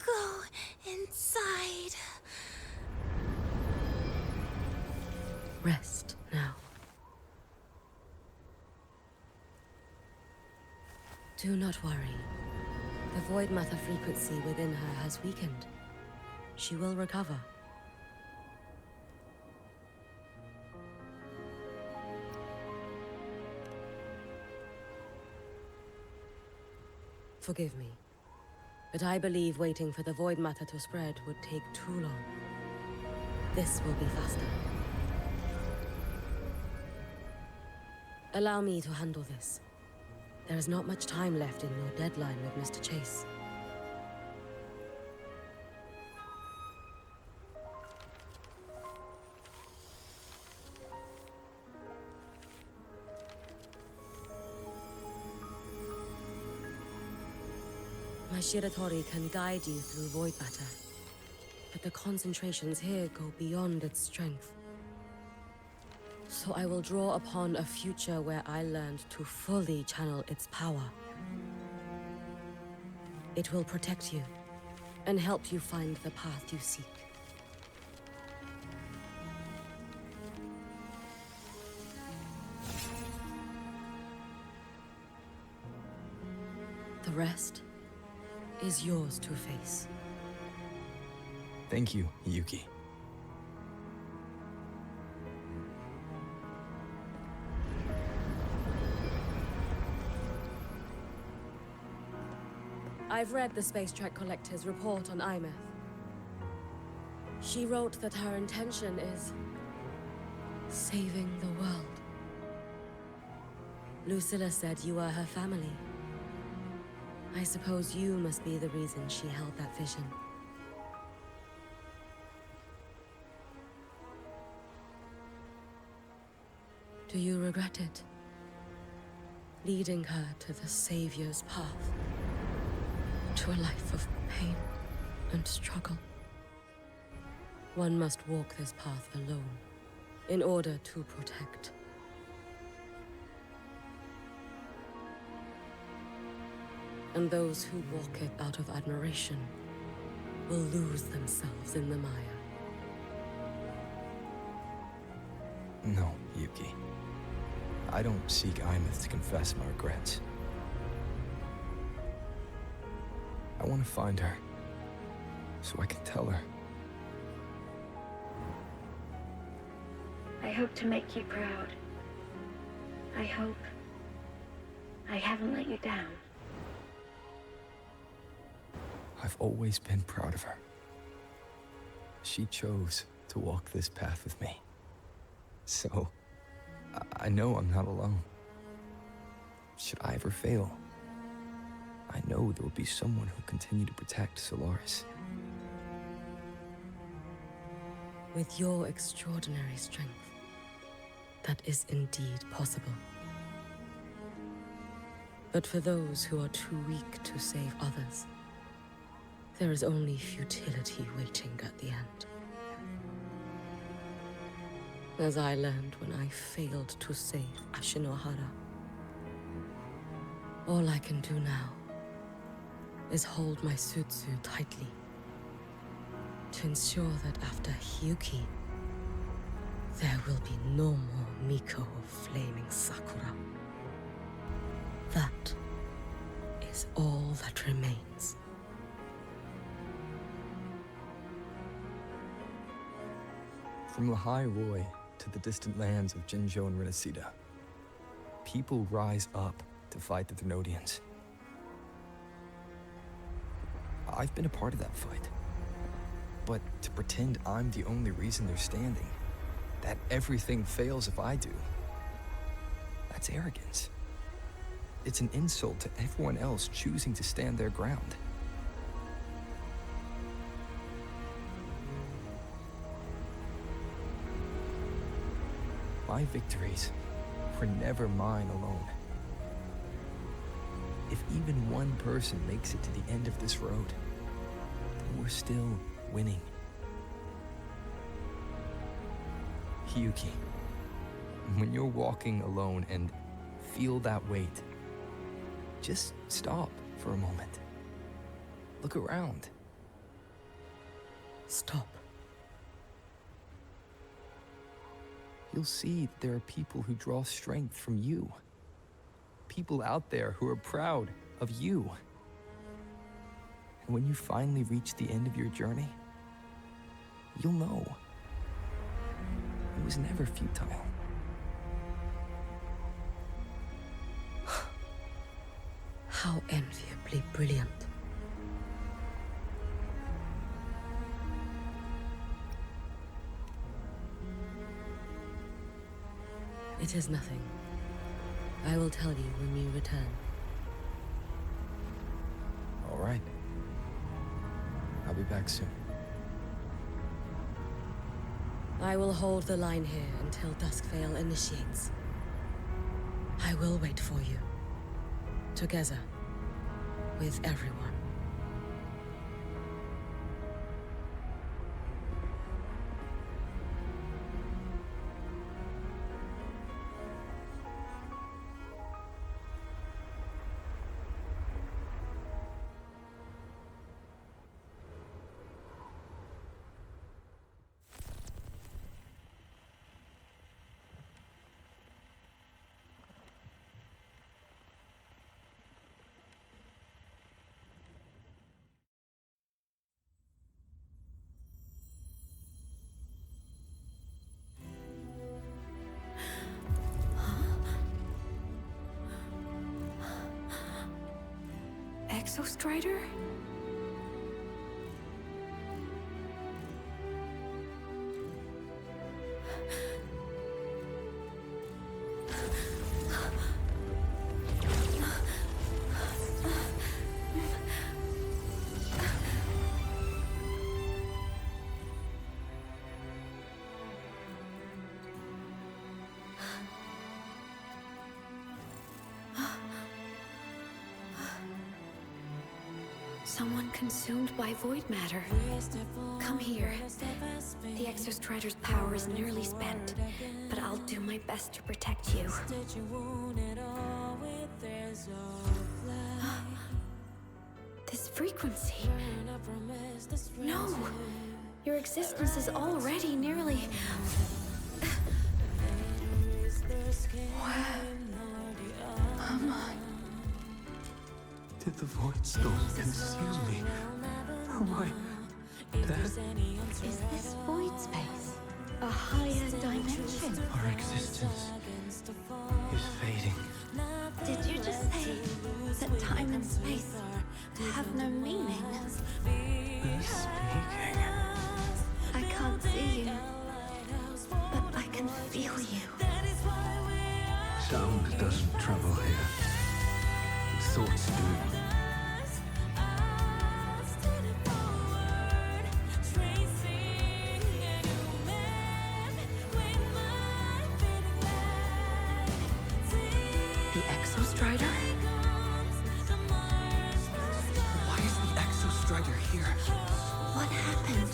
Go inside. Rest now. Do not worry. The void matter frequency within her has weakened. She will recover. Forgive me, but I believe waiting for the void matter to spread would take too long. This will be faster. Allow me to handle this. There is not much time left in your deadline with Mr. Chase. My Shiratori can guide you through void matter, but the concentrations here go beyond its strength. So I will draw upon a future where I learned to fully channel its power. It will protect you and help you find the path you seek. The rest is yours to face. Thank you, Yuki. I've read the Space Trek Collector's report on Imeth. She wrote that her intention is saving the world. Lucilla said you are her family. I suppose you must be the reason she held that vision. Do you regret it? Leading her to the Savior's path? To a life of pain and struggle? One must walk this path alone, in order to protect. And those who walk it out of admiration will lose themselves in the mire. No, Yuki. I don't seek Imeth to confess my regrets. I want to find her, so I can tell her. I hope to make you proud. I hope I haven't let you down. I've always been proud of her. She chose to walk this path with me. So, I know I'm not alone. Should I ever fail, I know there will be someone who'll continue to protect Solaris. With your extraordinary strength, that is indeed possible. But for those who are too weak to save others, there is only futility waiting at the end. As I learned when I failed to save Ashinohara. All I can do now is hold my Sutsu tightly to ensure that after Hyuki, there will be no more Miko of Flaming Sakura. That is all that remains. From Lahai-Roi to the distant lands of Jinzhou and Renacida, people rise up to fight the Thrunodians. I've been a part of that fight. But to pretend I'm the only reason they're standing, that everything fails if I do, that's arrogance. It's an insult to everyone else choosing to stand their ground. My victories were never mine alone. If even one person makes it to the end of this road, then we're still winning. Hyuki, when you're walking alone and feel that weight, just stop for a moment. Look around. Stop. You'll see that there are people who draw strength from you. People out there who are proud of you. And when you finally reach the end of your journey, you'll know. It was never futile. How enviably brilliant. It is nothing. I will tell you when you return. All right. I'll be back soon. I will hold the line here until Duskvale initiates. I will wait for you. Together. With everyone. Exostrider? Someone consumed by void matter. Come here. The Exostrider's power is nearly spent, but I'll do my best to protect you. This frequency. No! Your existence is already nearly... Where am I? Did the Void Storm consume me? Am I dead? Is this void space a higher dimension? Our existence is fading. Did you just say that time and space have no meaning? Who's speaking? I can't see you, but I can feel you. Sound doesn't travel here. Thoughts do. The Exostrider? Why is the Exostrider here? What happened?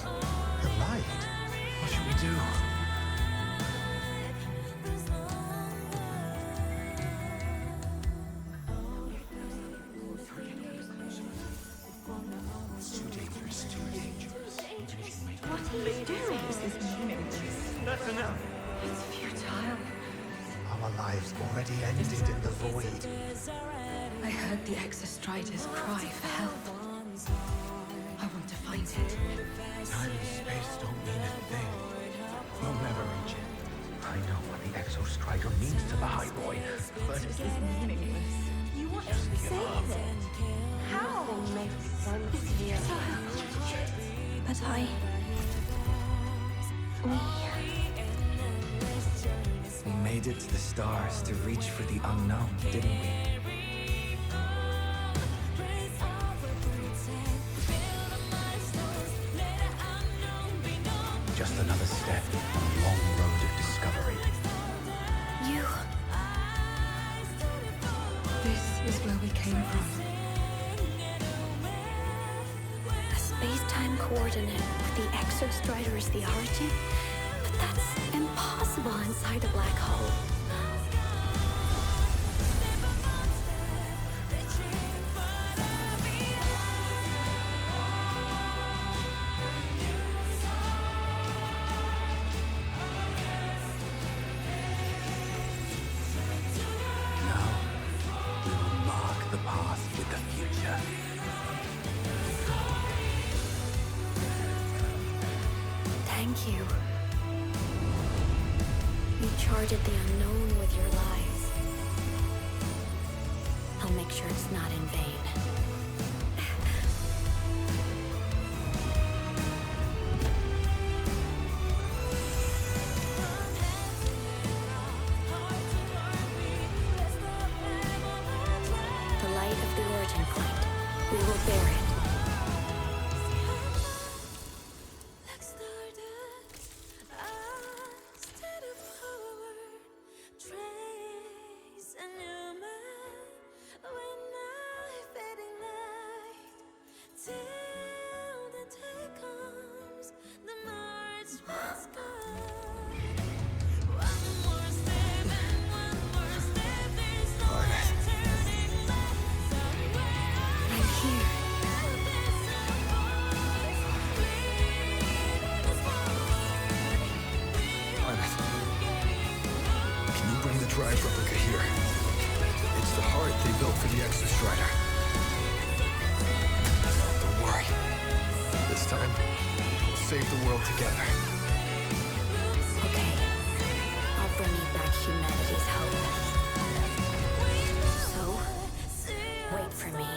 The light. What should we do? What are you doing? This is meaningless. That's enough. It's futile. Our lives already ended in the void. I heard the Exostrider's cry for help. I want to find it. Time and space don't mean a thing. We'll never reach it. I know what the Exostrider means to the Lahai-Roi, but This is meaningless. You want to save it? How? It's futile. But we made it to the stars to reach for the unknown, didn't we? Just another step on a long road of discovery. You... This is where we came from. A space-time coordinate with the Exostrider as the origin? But that's impossible inside a black hole. Now, we will mark the path with the future. Thank you. You charted the unknown with your lives. I'll make sure it's not in vain. The light of the origin point. We will bear it. Drive replica here. It's the heart they built for the Exostrider. Don't worry. This time, we'll save the world together. Okay. I'll bring you back humanity's hope. So, wait for me.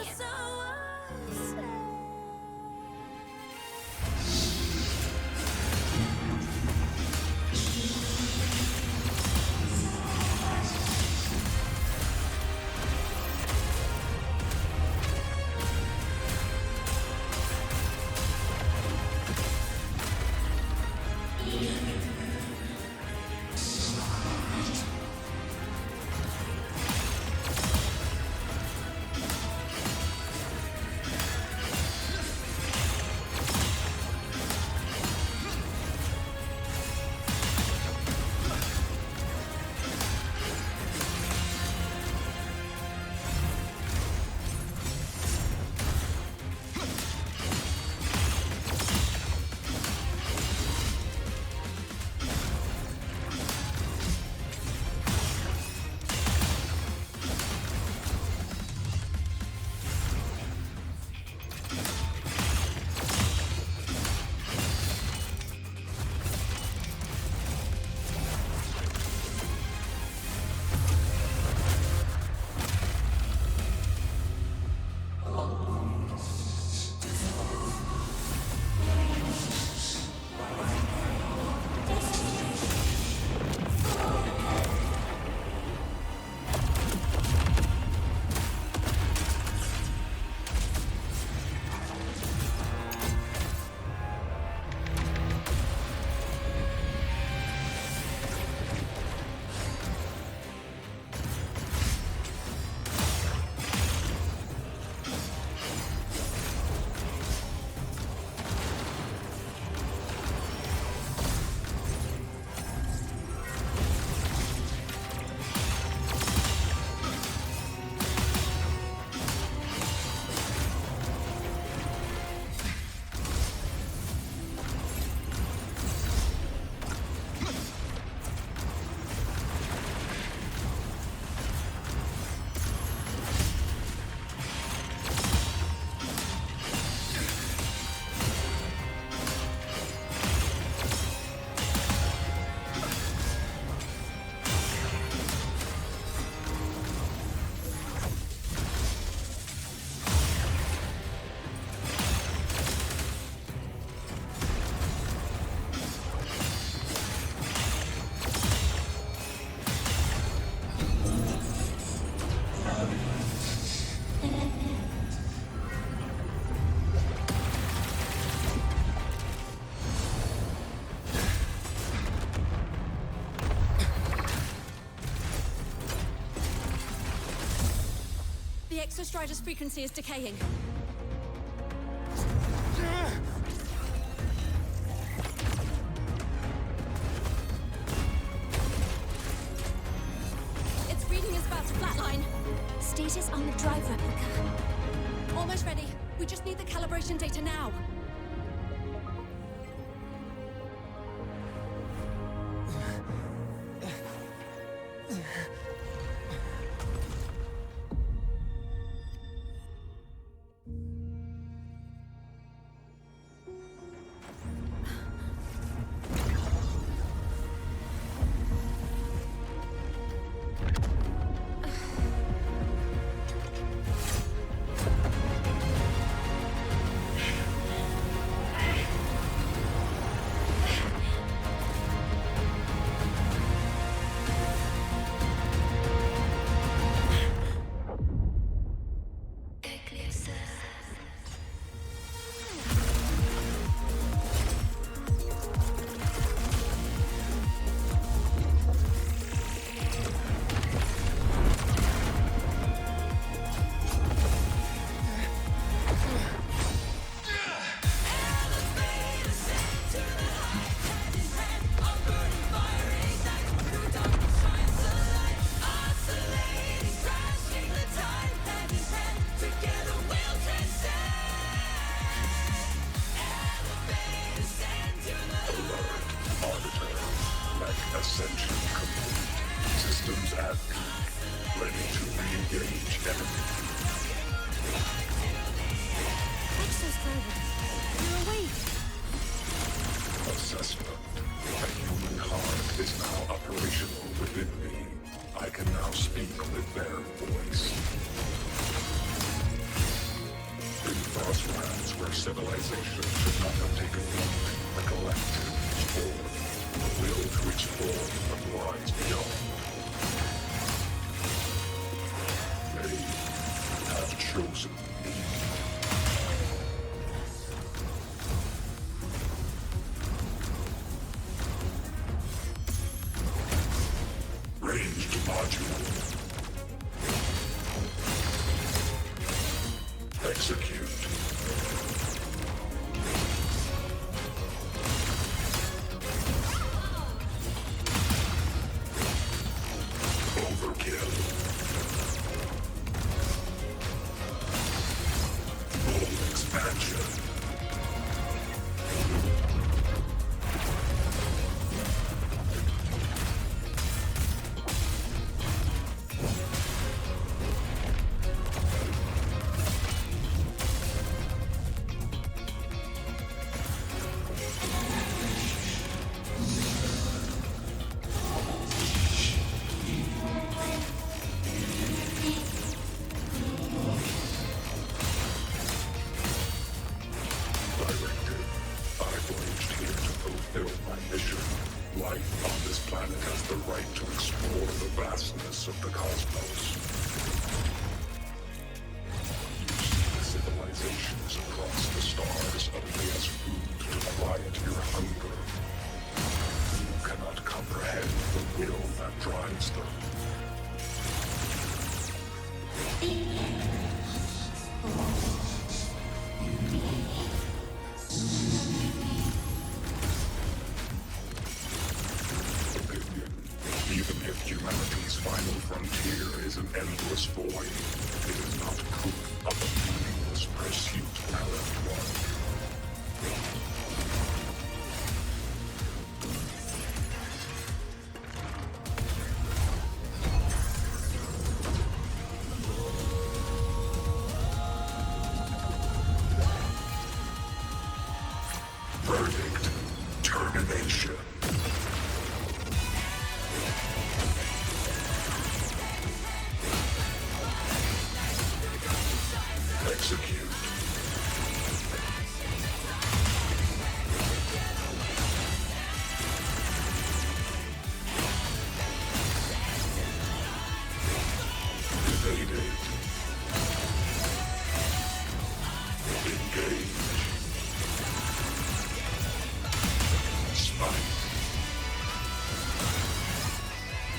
The Exostrider's frequency is decaying. Its reading is about to flatline. Status on the drive replica. Almost ready. We just need the calibration data now.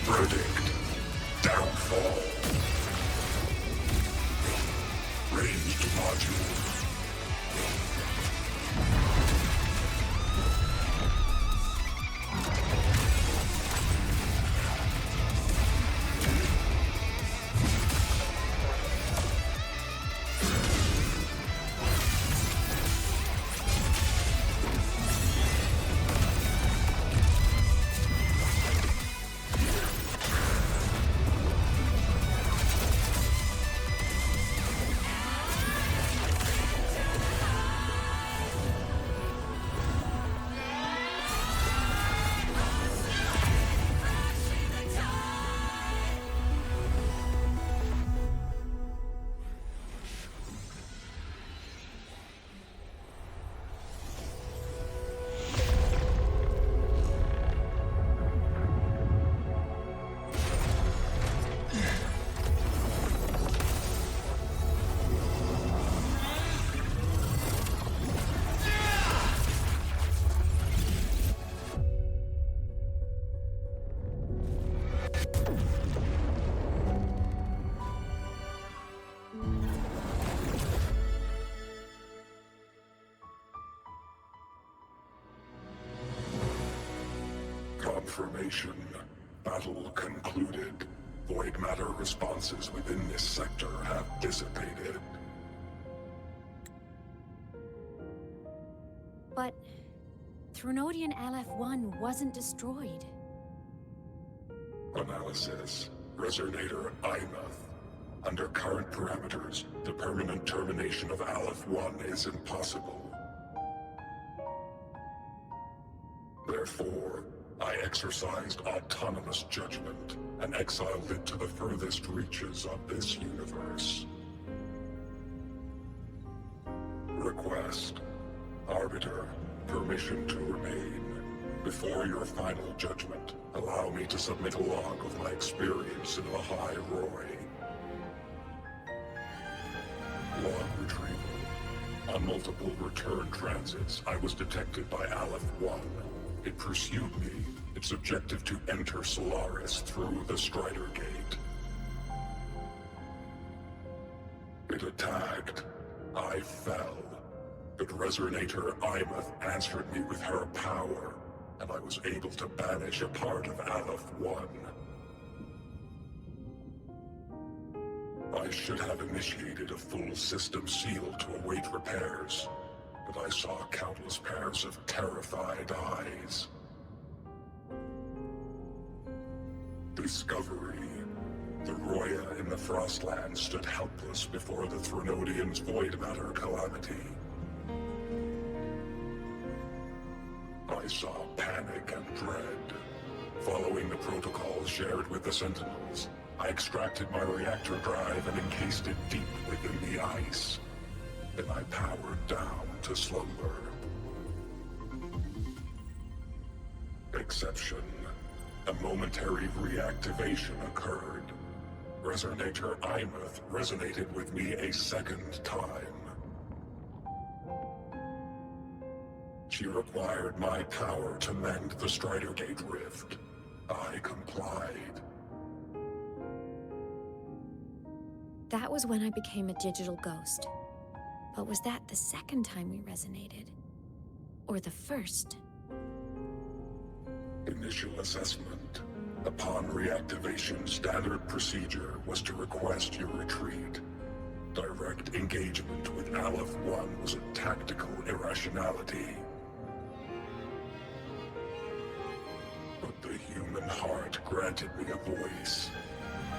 Verdict. Downfall. judgment. Confirmation. Battle concluded. Void matter responses within this sector have dissipated. But Threnodian LF-1 wasn't destroyed. Analysis. Resonator Imuth. Under current parameters, the permanent termination of Aleph-1 is impossible. Therefore, I exercised autonomous judgment and exiled it to the furthest reaches of this universe. Request. Arbiter, permission to remain. Before your final judgment, allow me to submit a log of my experience in Lahai-Roi. Log retrieval. On multiple return transits, I was detected by Aleph-1. It pursued me, its objective to enter Solaris through the Strider Gate. It attacked. I fell. But Resonator Imuth answered me with her power, and I was able to banish a part of Aleph-1. I should have initiated a full system seal to await repairs, but I saw countless pairs of terrified eyes. Discovery. The Roya in the Frostland stood helpless before the Threnodians' void matter calamity. I saw panic and dread. Following the protocols shared with the Sentinels, I extracted my reactor drive and encased it deep within the ice. Then I powered down to slumber. Exception. A momentary reactivation occurred. Resonator Imuth resonated with me a second time. She required my power to mend the Strider Gate rift. I complied. That was when I became a digital ghost. But was that the second time we resonated? Or the first? Initial assessment. Upon reactivation, standard procedure was to request your retreat. Direct engagement with Aleph-1 was a tactical irrationality. But the human heart granted me a voice.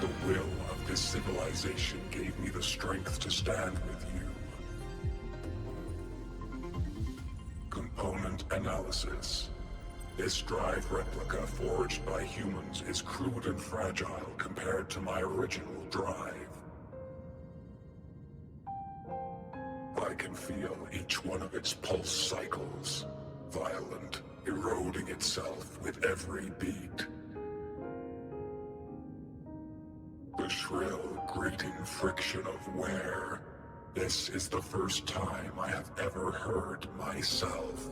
The will of this civilization gave me the strength to stand with you. Component analysis. This drive replica forged by humans is crude and fragile compared to my original drive. I can feel each one of its pulse cycles, violent, eroding itself with every beat. The shrill, grating friction of wear. This is the first time I have ever heard myself.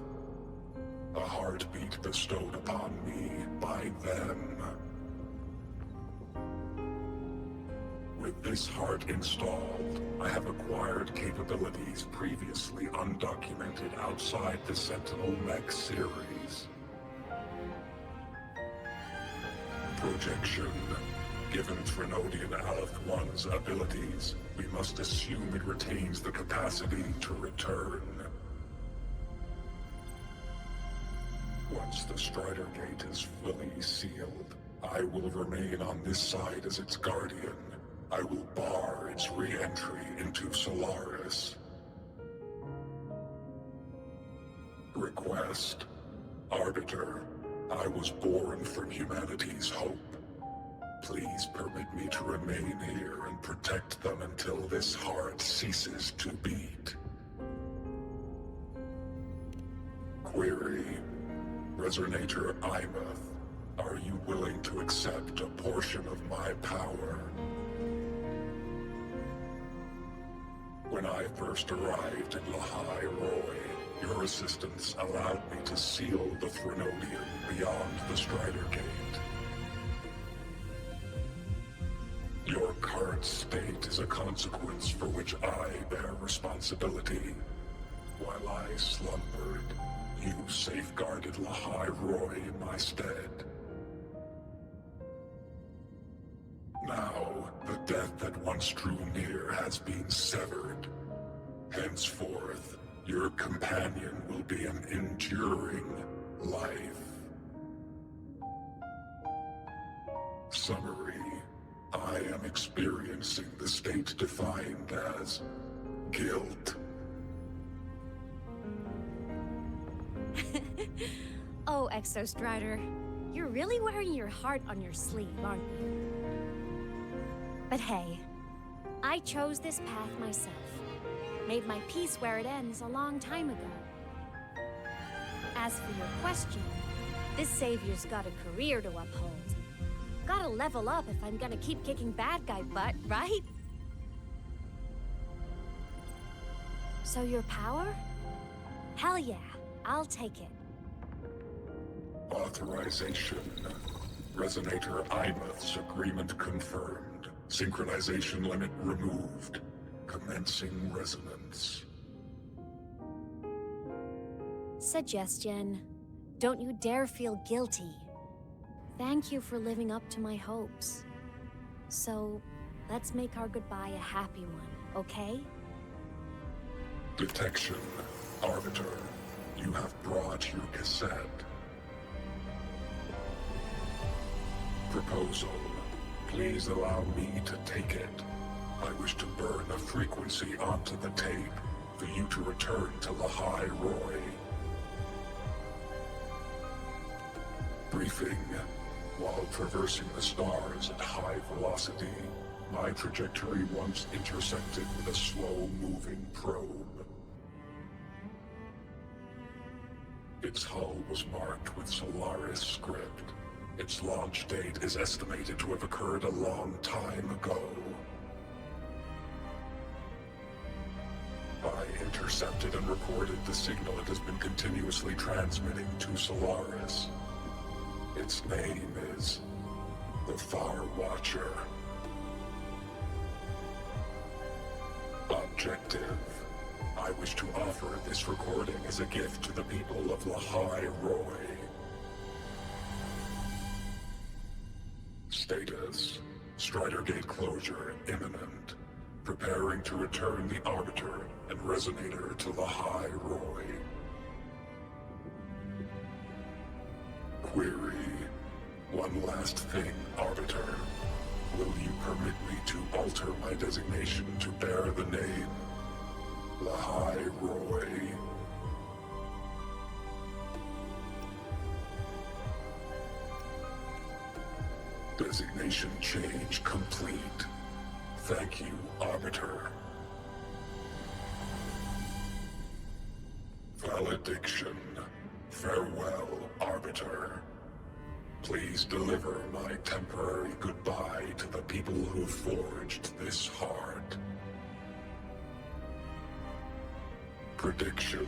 A heartbeat bestowed upon me by them. With this heart installed, I have acquired capabilities previously undocumented outside the Sentinel Mech series. Projection. Given Trinodian Aleph-1's abilities, we must assume it retains the capacity to return. Once the Strider Gate is fully sealed, I will remain on this side as its guardian. I will bar its re-entry into Solaris. Request. Arbiter, I was born from humanity's hope. Please permit me to remain here and protect them until this heart ceases to beat. Query. Resonator Imath, are you willing to accept a portion of my power? When I first arrived in Lahai-Roi, your assistance allowed me to seal the Threnodian beyond the Strider Gate. Your current state is a consequence for which I bear responsibility. While I slumbered, you safeguarded Lahai-Roi in my stead. Now, the death that once drew near has been severed. Henceforth, your companion will be an enduring life. Summary. I am experiencing the state defined as guilt. Oh, Exostrider, you're really wearing your heart on your sleeve, aren't you? But hey, I chose this path myself. Made my peace where it ends a long time ago. As for your question, this savior's got a career to uphold. Gotta level up if I'm gonna keep kicking bad guy butt, right? So your power? Hell yeah, I'll take it. Authorization. Resonator Imath's agreement confirmed. Synchronization limit removed. Commencing resonance. Suggestion. Don't you dare feel guilty. Thank you for living up to my hopes. So, let's make our goodbye a happy one, okay? Detection. Arbiter, you have brought your cassette. Proposal. Please allow me to take it. I wish to burn a frequency onto the tape for you to return to Lahai-Roi. Briefing. While traversing the stars at high velocity, my trajectory once intersected with a slow-moving probe. Its hull was marked with Solaris script. Its launch date is estimated to have occurred a long time ago. I intercepted and recorded the signal it has been continuously transmitting to Solaris. Its name is the Far Watcher. Objective. I wish to offer this recording as a gift to the people of Lahai-Roi. Status. Strider Gate closure imminent. Preparing to return the Arbiter and Resonator to Lahai-Roi. Query. One last thing, Arbiter. Will you permit me to alter my designation to bear the name Lahai-Roi? Designation change complete. Thank you, Arbiter. Valediction. Farewell, Arbiter. Please deliver my temporary goodbye to the people who forged this heart. Prediction.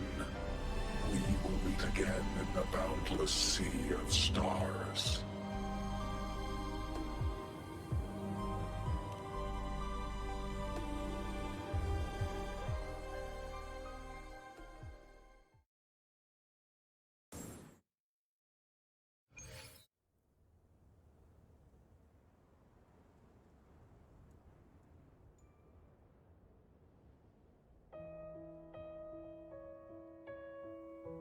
We will meet again in the boundless sea of stars.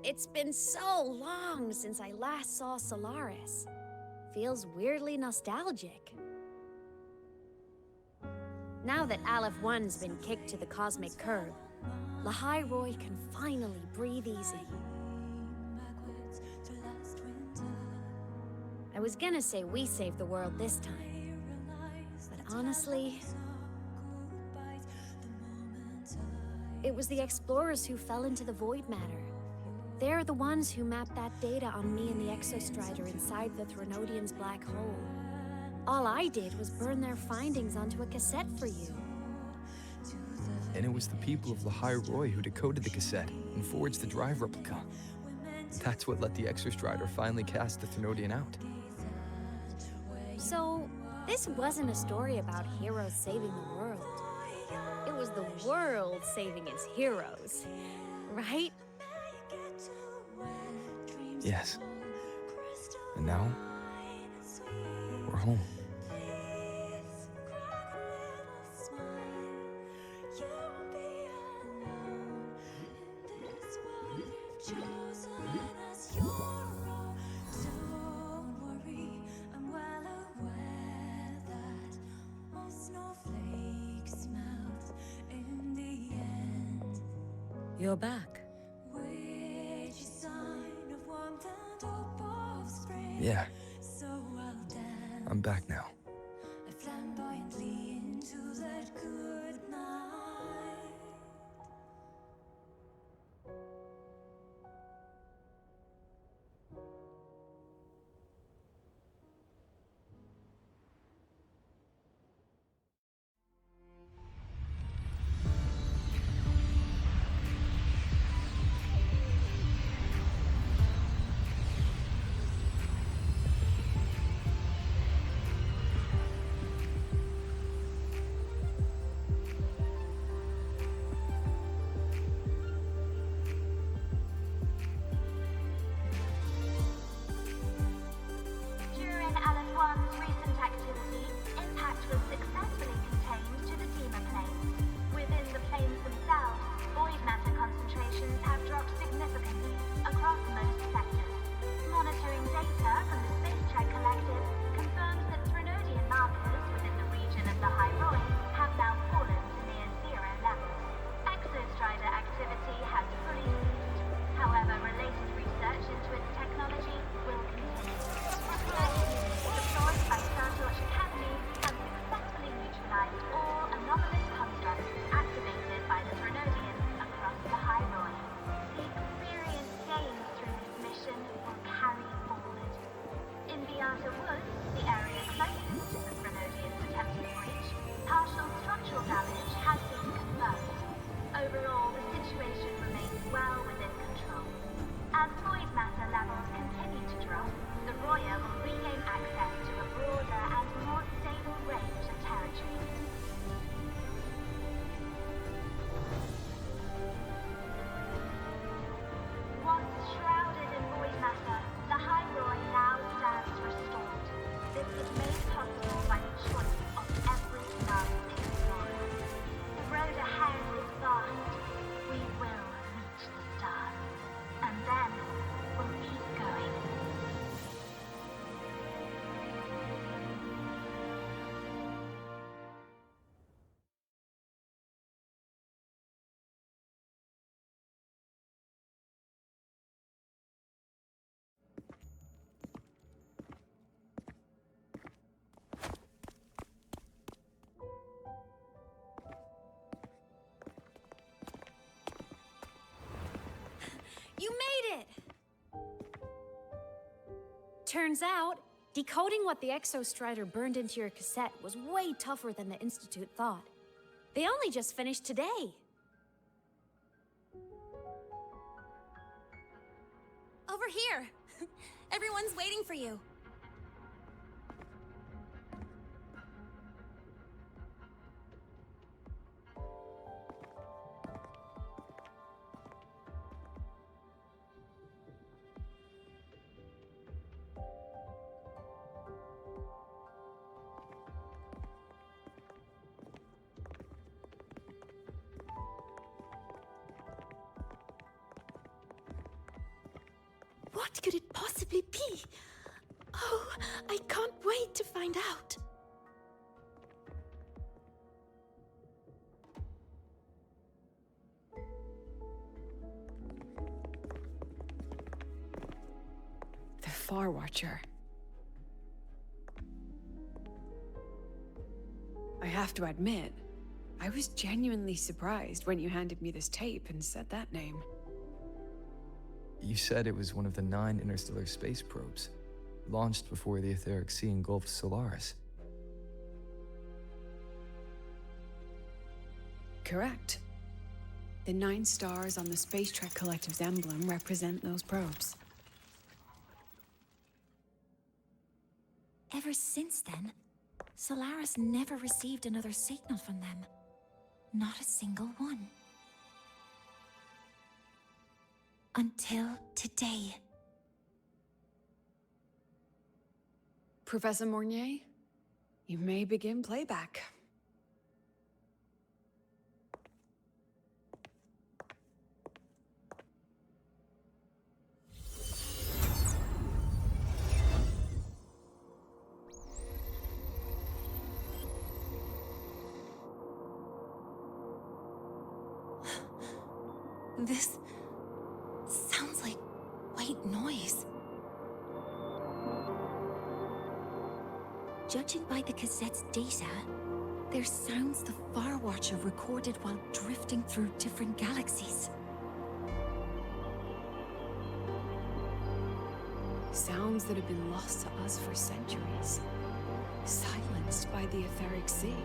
It's been so long since I last saw Solaris. Feels weirdly nostalgic. Now that Aleph 1's been kicked to the cosmic curb, Lahai-Roi can finally breathe easy. I was gonna say we saved the world this time, but honestly, it was the explorers who fell into the void matter. They're the ones who mapped that data on me and the Exostrider inside the Threnodian's black hole. All I did was burn their findings onto a cassette for you. And it was the people of Lahai-Roi who decoded the cassette and forged the drive replica. That's what let the Exostrider finally cast the Threnodian out. So, this wasn't a story about heroes saving the world. It was the world saving its heroes, right? Yes. And now, we're home. You're back. Yeah. I'm back now. During Aleph 1's recent activity, impact was successfully contained to the Dema planes. Within the planes themselves, void matter concentrations have dropped significantly across most sectors. Monitoring data from the Space Trek Collective confirms that Threnodian markers within the region of Lahai-Roi have now fallen to near zero levels. Exostrider activity has fully ceased. However, related research into its technology will continue. Deployed by Starlights Academy have successfully neutralized all anomalous constructs activated by the Threnodians across Lahai-Roi. The experience gained through this mission will carry forward. In the Outer Woods, the area closest to the Threnodians' attempted breach, partial structural damage has been confirmed. Overall, the situation remains well within control. As void matter levels continue to drop, the Roya will regain access to a broader and more stable range of territory. Once shrouded in void matter, Lahai-Roi now stands restored. This was made possible by the choice of every last explorer. The road ahead is vast. We will reach the stars. And then we'll keep going. You made it! Turns out, decoding what the Exostrider burned into your cassette was way tougher than the Institute thought. They only just finished today. Over here! Everyone's waiting for you. What could it possibly be? Oh, I can't wait to find out. The Far Watcher. I have to admit, I was genuinely surprised when you handed me this tape and said that name. You said it was one of the 9 interstellar space probes, launched before the etheric sea engulfed Solaris. Correct. The 9 stars on the Space Trek Collective's emblem represent those probes. Ever since then, Solaris never received another signal from them. Not a single one. Until today. Professor Mornier, you may begin playback. This sounds like white noise. Judging by the cassette's data, they're sounds the Far Watcher recorded while drifting through different galaxies. Sounds that have been lost to us for centuries. Silenced by the etheric sea.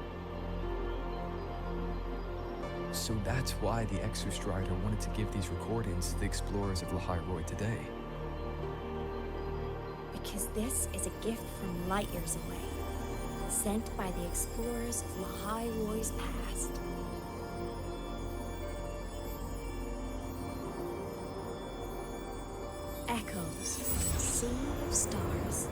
So that's why the Exostrider wanted to give these recordings to the explorers of Lahai-Roi today. Because this is a gift from light years away, sent by the explorers of Lahai-Roi's past. Echoes from the sea of stars.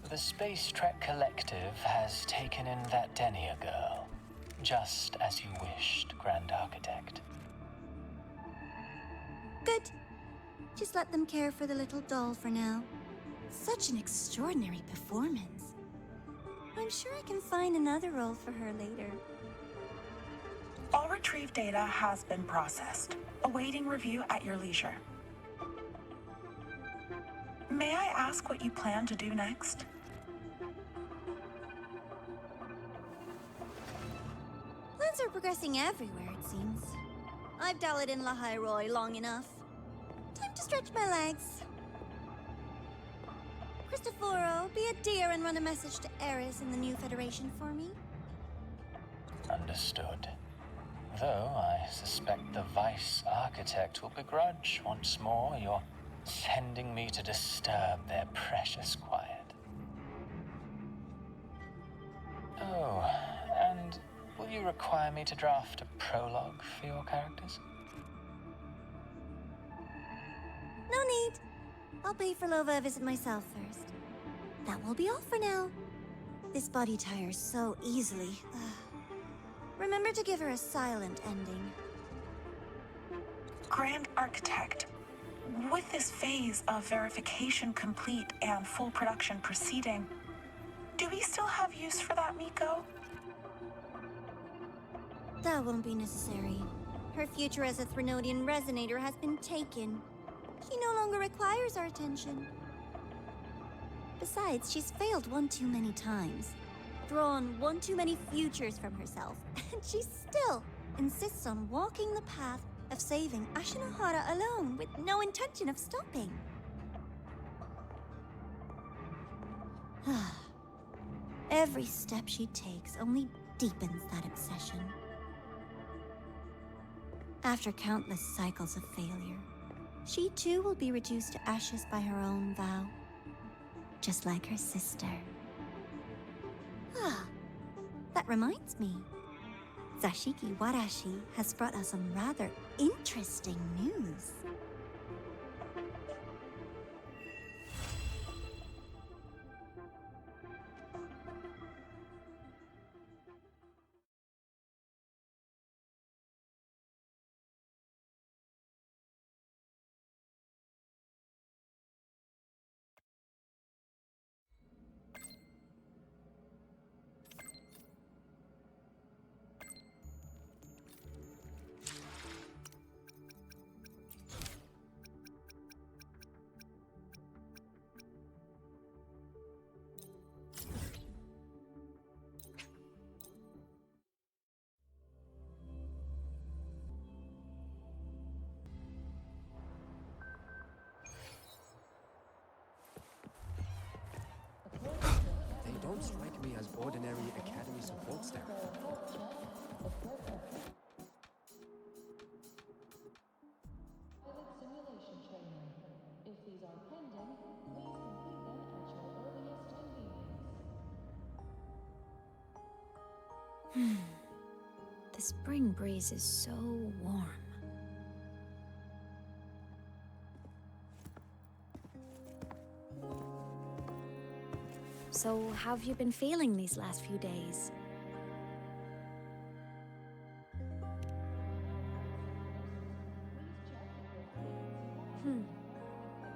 The Space Trek Collective has taken in that Denia girl, just as you wished, Grand Architect. Good. Just let them care for the little doll for now. Such an extraordinary performance. I'm sure I can find another role for her later. All retrieved data has been processed, awaiting review at your leisure. May I ask what you plan to do next? Plans are progressing everywhere, it seems. I've dallied in Lahai-Roi long enough. Time to stretch my legs. Cristoforo, be a dear and run a message to Eris in the new Federation for me. Understood. Though I suspect the Vice Architect will begrudge once more your sending me to disturb their precious quiet. Oh, and will you require me to draft a prologue for your characters? No need. I'll pay for Lova a visit myself first. That will be all for now. This body tires so easily. Remember to give her a silent ending. Grand Architect, with this phase of verification complete and full production proceeding, do we still have use for that Miko? That won't be necessary. Her future as a Threnodian resonator has been taken. She no longer requires our attention. Besides, she's failed one too many times. Drawn one too many futures from herself. And she still insists on walking the path of saving Ashinohara alone with no intention of stopping. Every step she takes only deepens that obsession. After countless cycles of failure, she too will be reduced to ashes by her own vow, just like her sister. That reminds me. Zashiki Warashi has brought us some rather interesting news. ordinary Academy support staff. The spring breeze is so warm. So, how have you been feeling these last few days?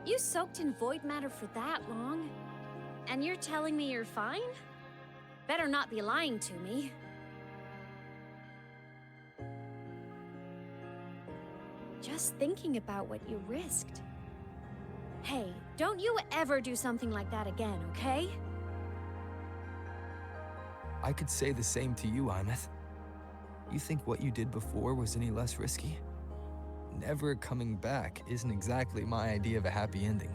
You soaked in void matter for that long? And you're telling me you're fine? Better not be lying to me. Just thinking about what you risked. Hey, don't you ever do something like that again, okay? I could say the same to you, Imeth. You think what you did before was any less risky? Never coming back isn't exactly my idea of a happy ending.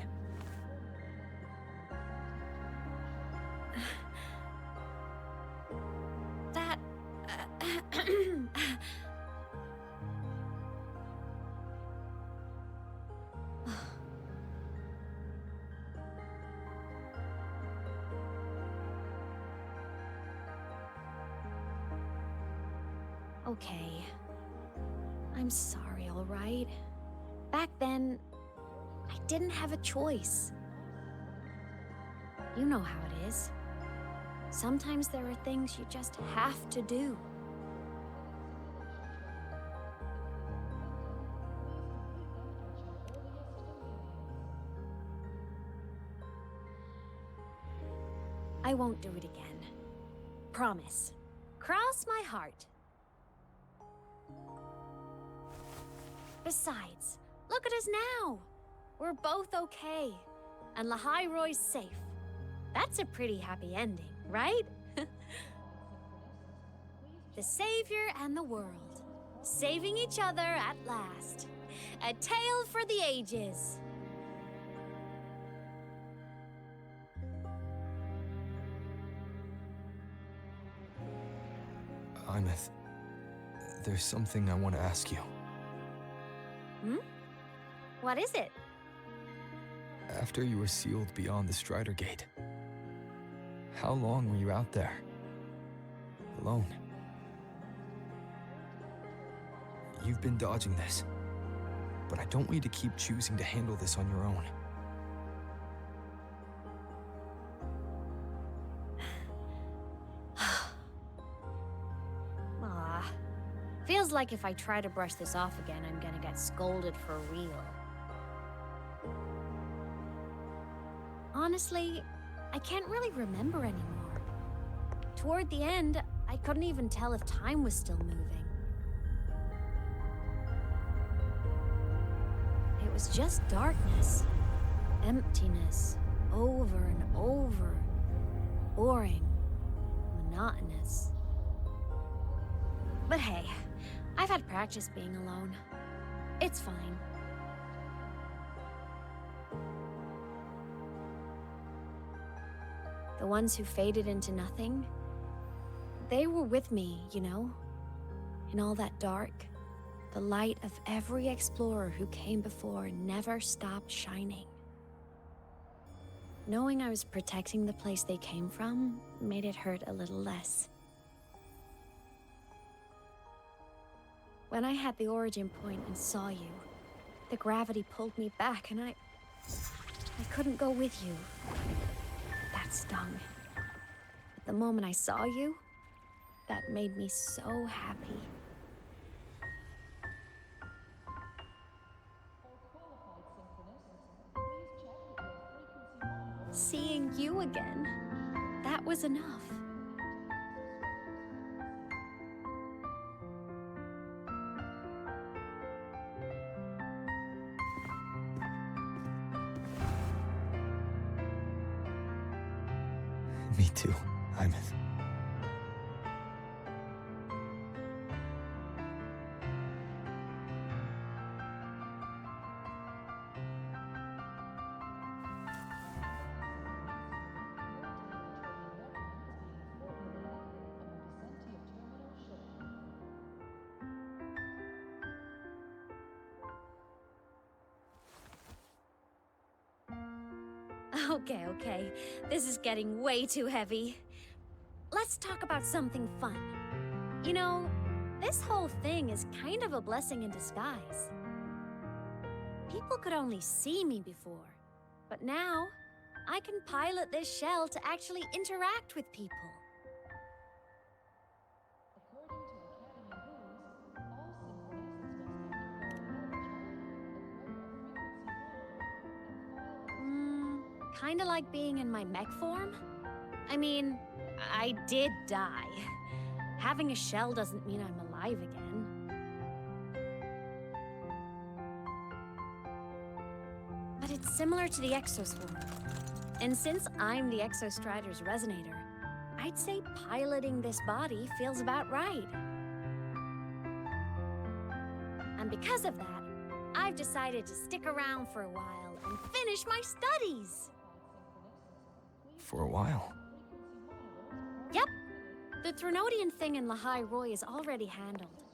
That... Okay. I'm sorry, all right? Back then, I didn't have a choice. You know how it is. Sometimes there are things you just have to do. I won't do it again. Promise. Cross my heart. Besides, look at us now. We're both okay. And Lahai-Roi's safe. That's a pretty happy ending, right? The Savior and the world. Saving each other at last. A tale for the ages. Imeth, there's something I want to ask you. What is it? After you were sealed beyond the Strider Gate, how long were you out there? Alone? You've been dodging this, but I don't want you to keep choosing to handle this on your own. Feels like if I try to brush this off again, I'm gonna get scolded for real. Honestly, I can't really remember anymore. Toward the end, I couldn't even tell if time was still moving. It was just darkness, emptiness, over and over, boring, monotonous. But hey, I've had practice being alone. It's fine. The ones who faded into nothing, they were with me, you know? In all that dark, the light of every explorer who came before never stopped shining. Knowing I was protecting the place they came from made it hurt a little less. When I had the origin point and saw you, the gravity pulled me back and I couldn't go with you. That stung. But the moment I saw you, that made me so happy. Seeing you again, that was enough. Me too, Imeth. Okay. This is getting way too heavy. Let's talk about something fun. You know, this whole thing is kind of a blessing in disguise. People could only see me before, but now I can pilot this shell to actually interact with people. Kinda like being in my mech form? I mean, I did die. Having a shell doesn't mean I'm alive again. But it's similar to the exoswarm. And since I'm the Exostrider's resonator, I'd say piloting this body feels about right. And because of that, I've decided to stick around for a while and finish my studies. For a while. Yep. The Threnodian thing in Lahai-Roi is already handled.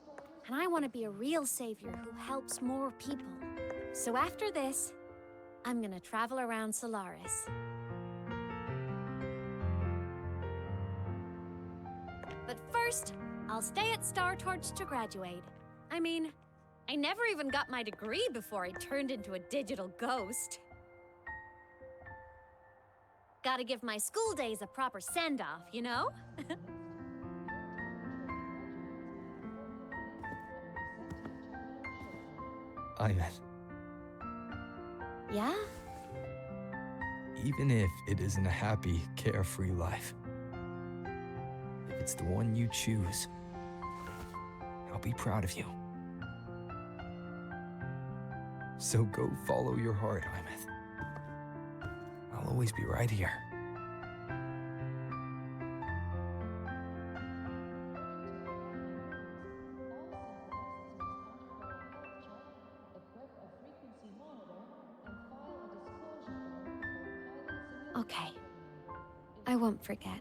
And I want to be a real savior who helps more people. So after this, I'm gonna travel around Solaris. But first, I'll stay at Star Torch to graduate. I mean, I never even got my degree before I turned into a digital ghost. Gotta give my school days a proper send-off, you know? Aymet, Yeah? even if it isn't a happy, carefree life, if it's the one you choose, I'll be proud of you. So go follow your heart, Aymet. I'll always be right here. Okay. I won't forget.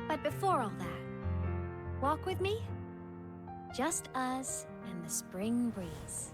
But before all that, walk with me? Just us and the spring breeze.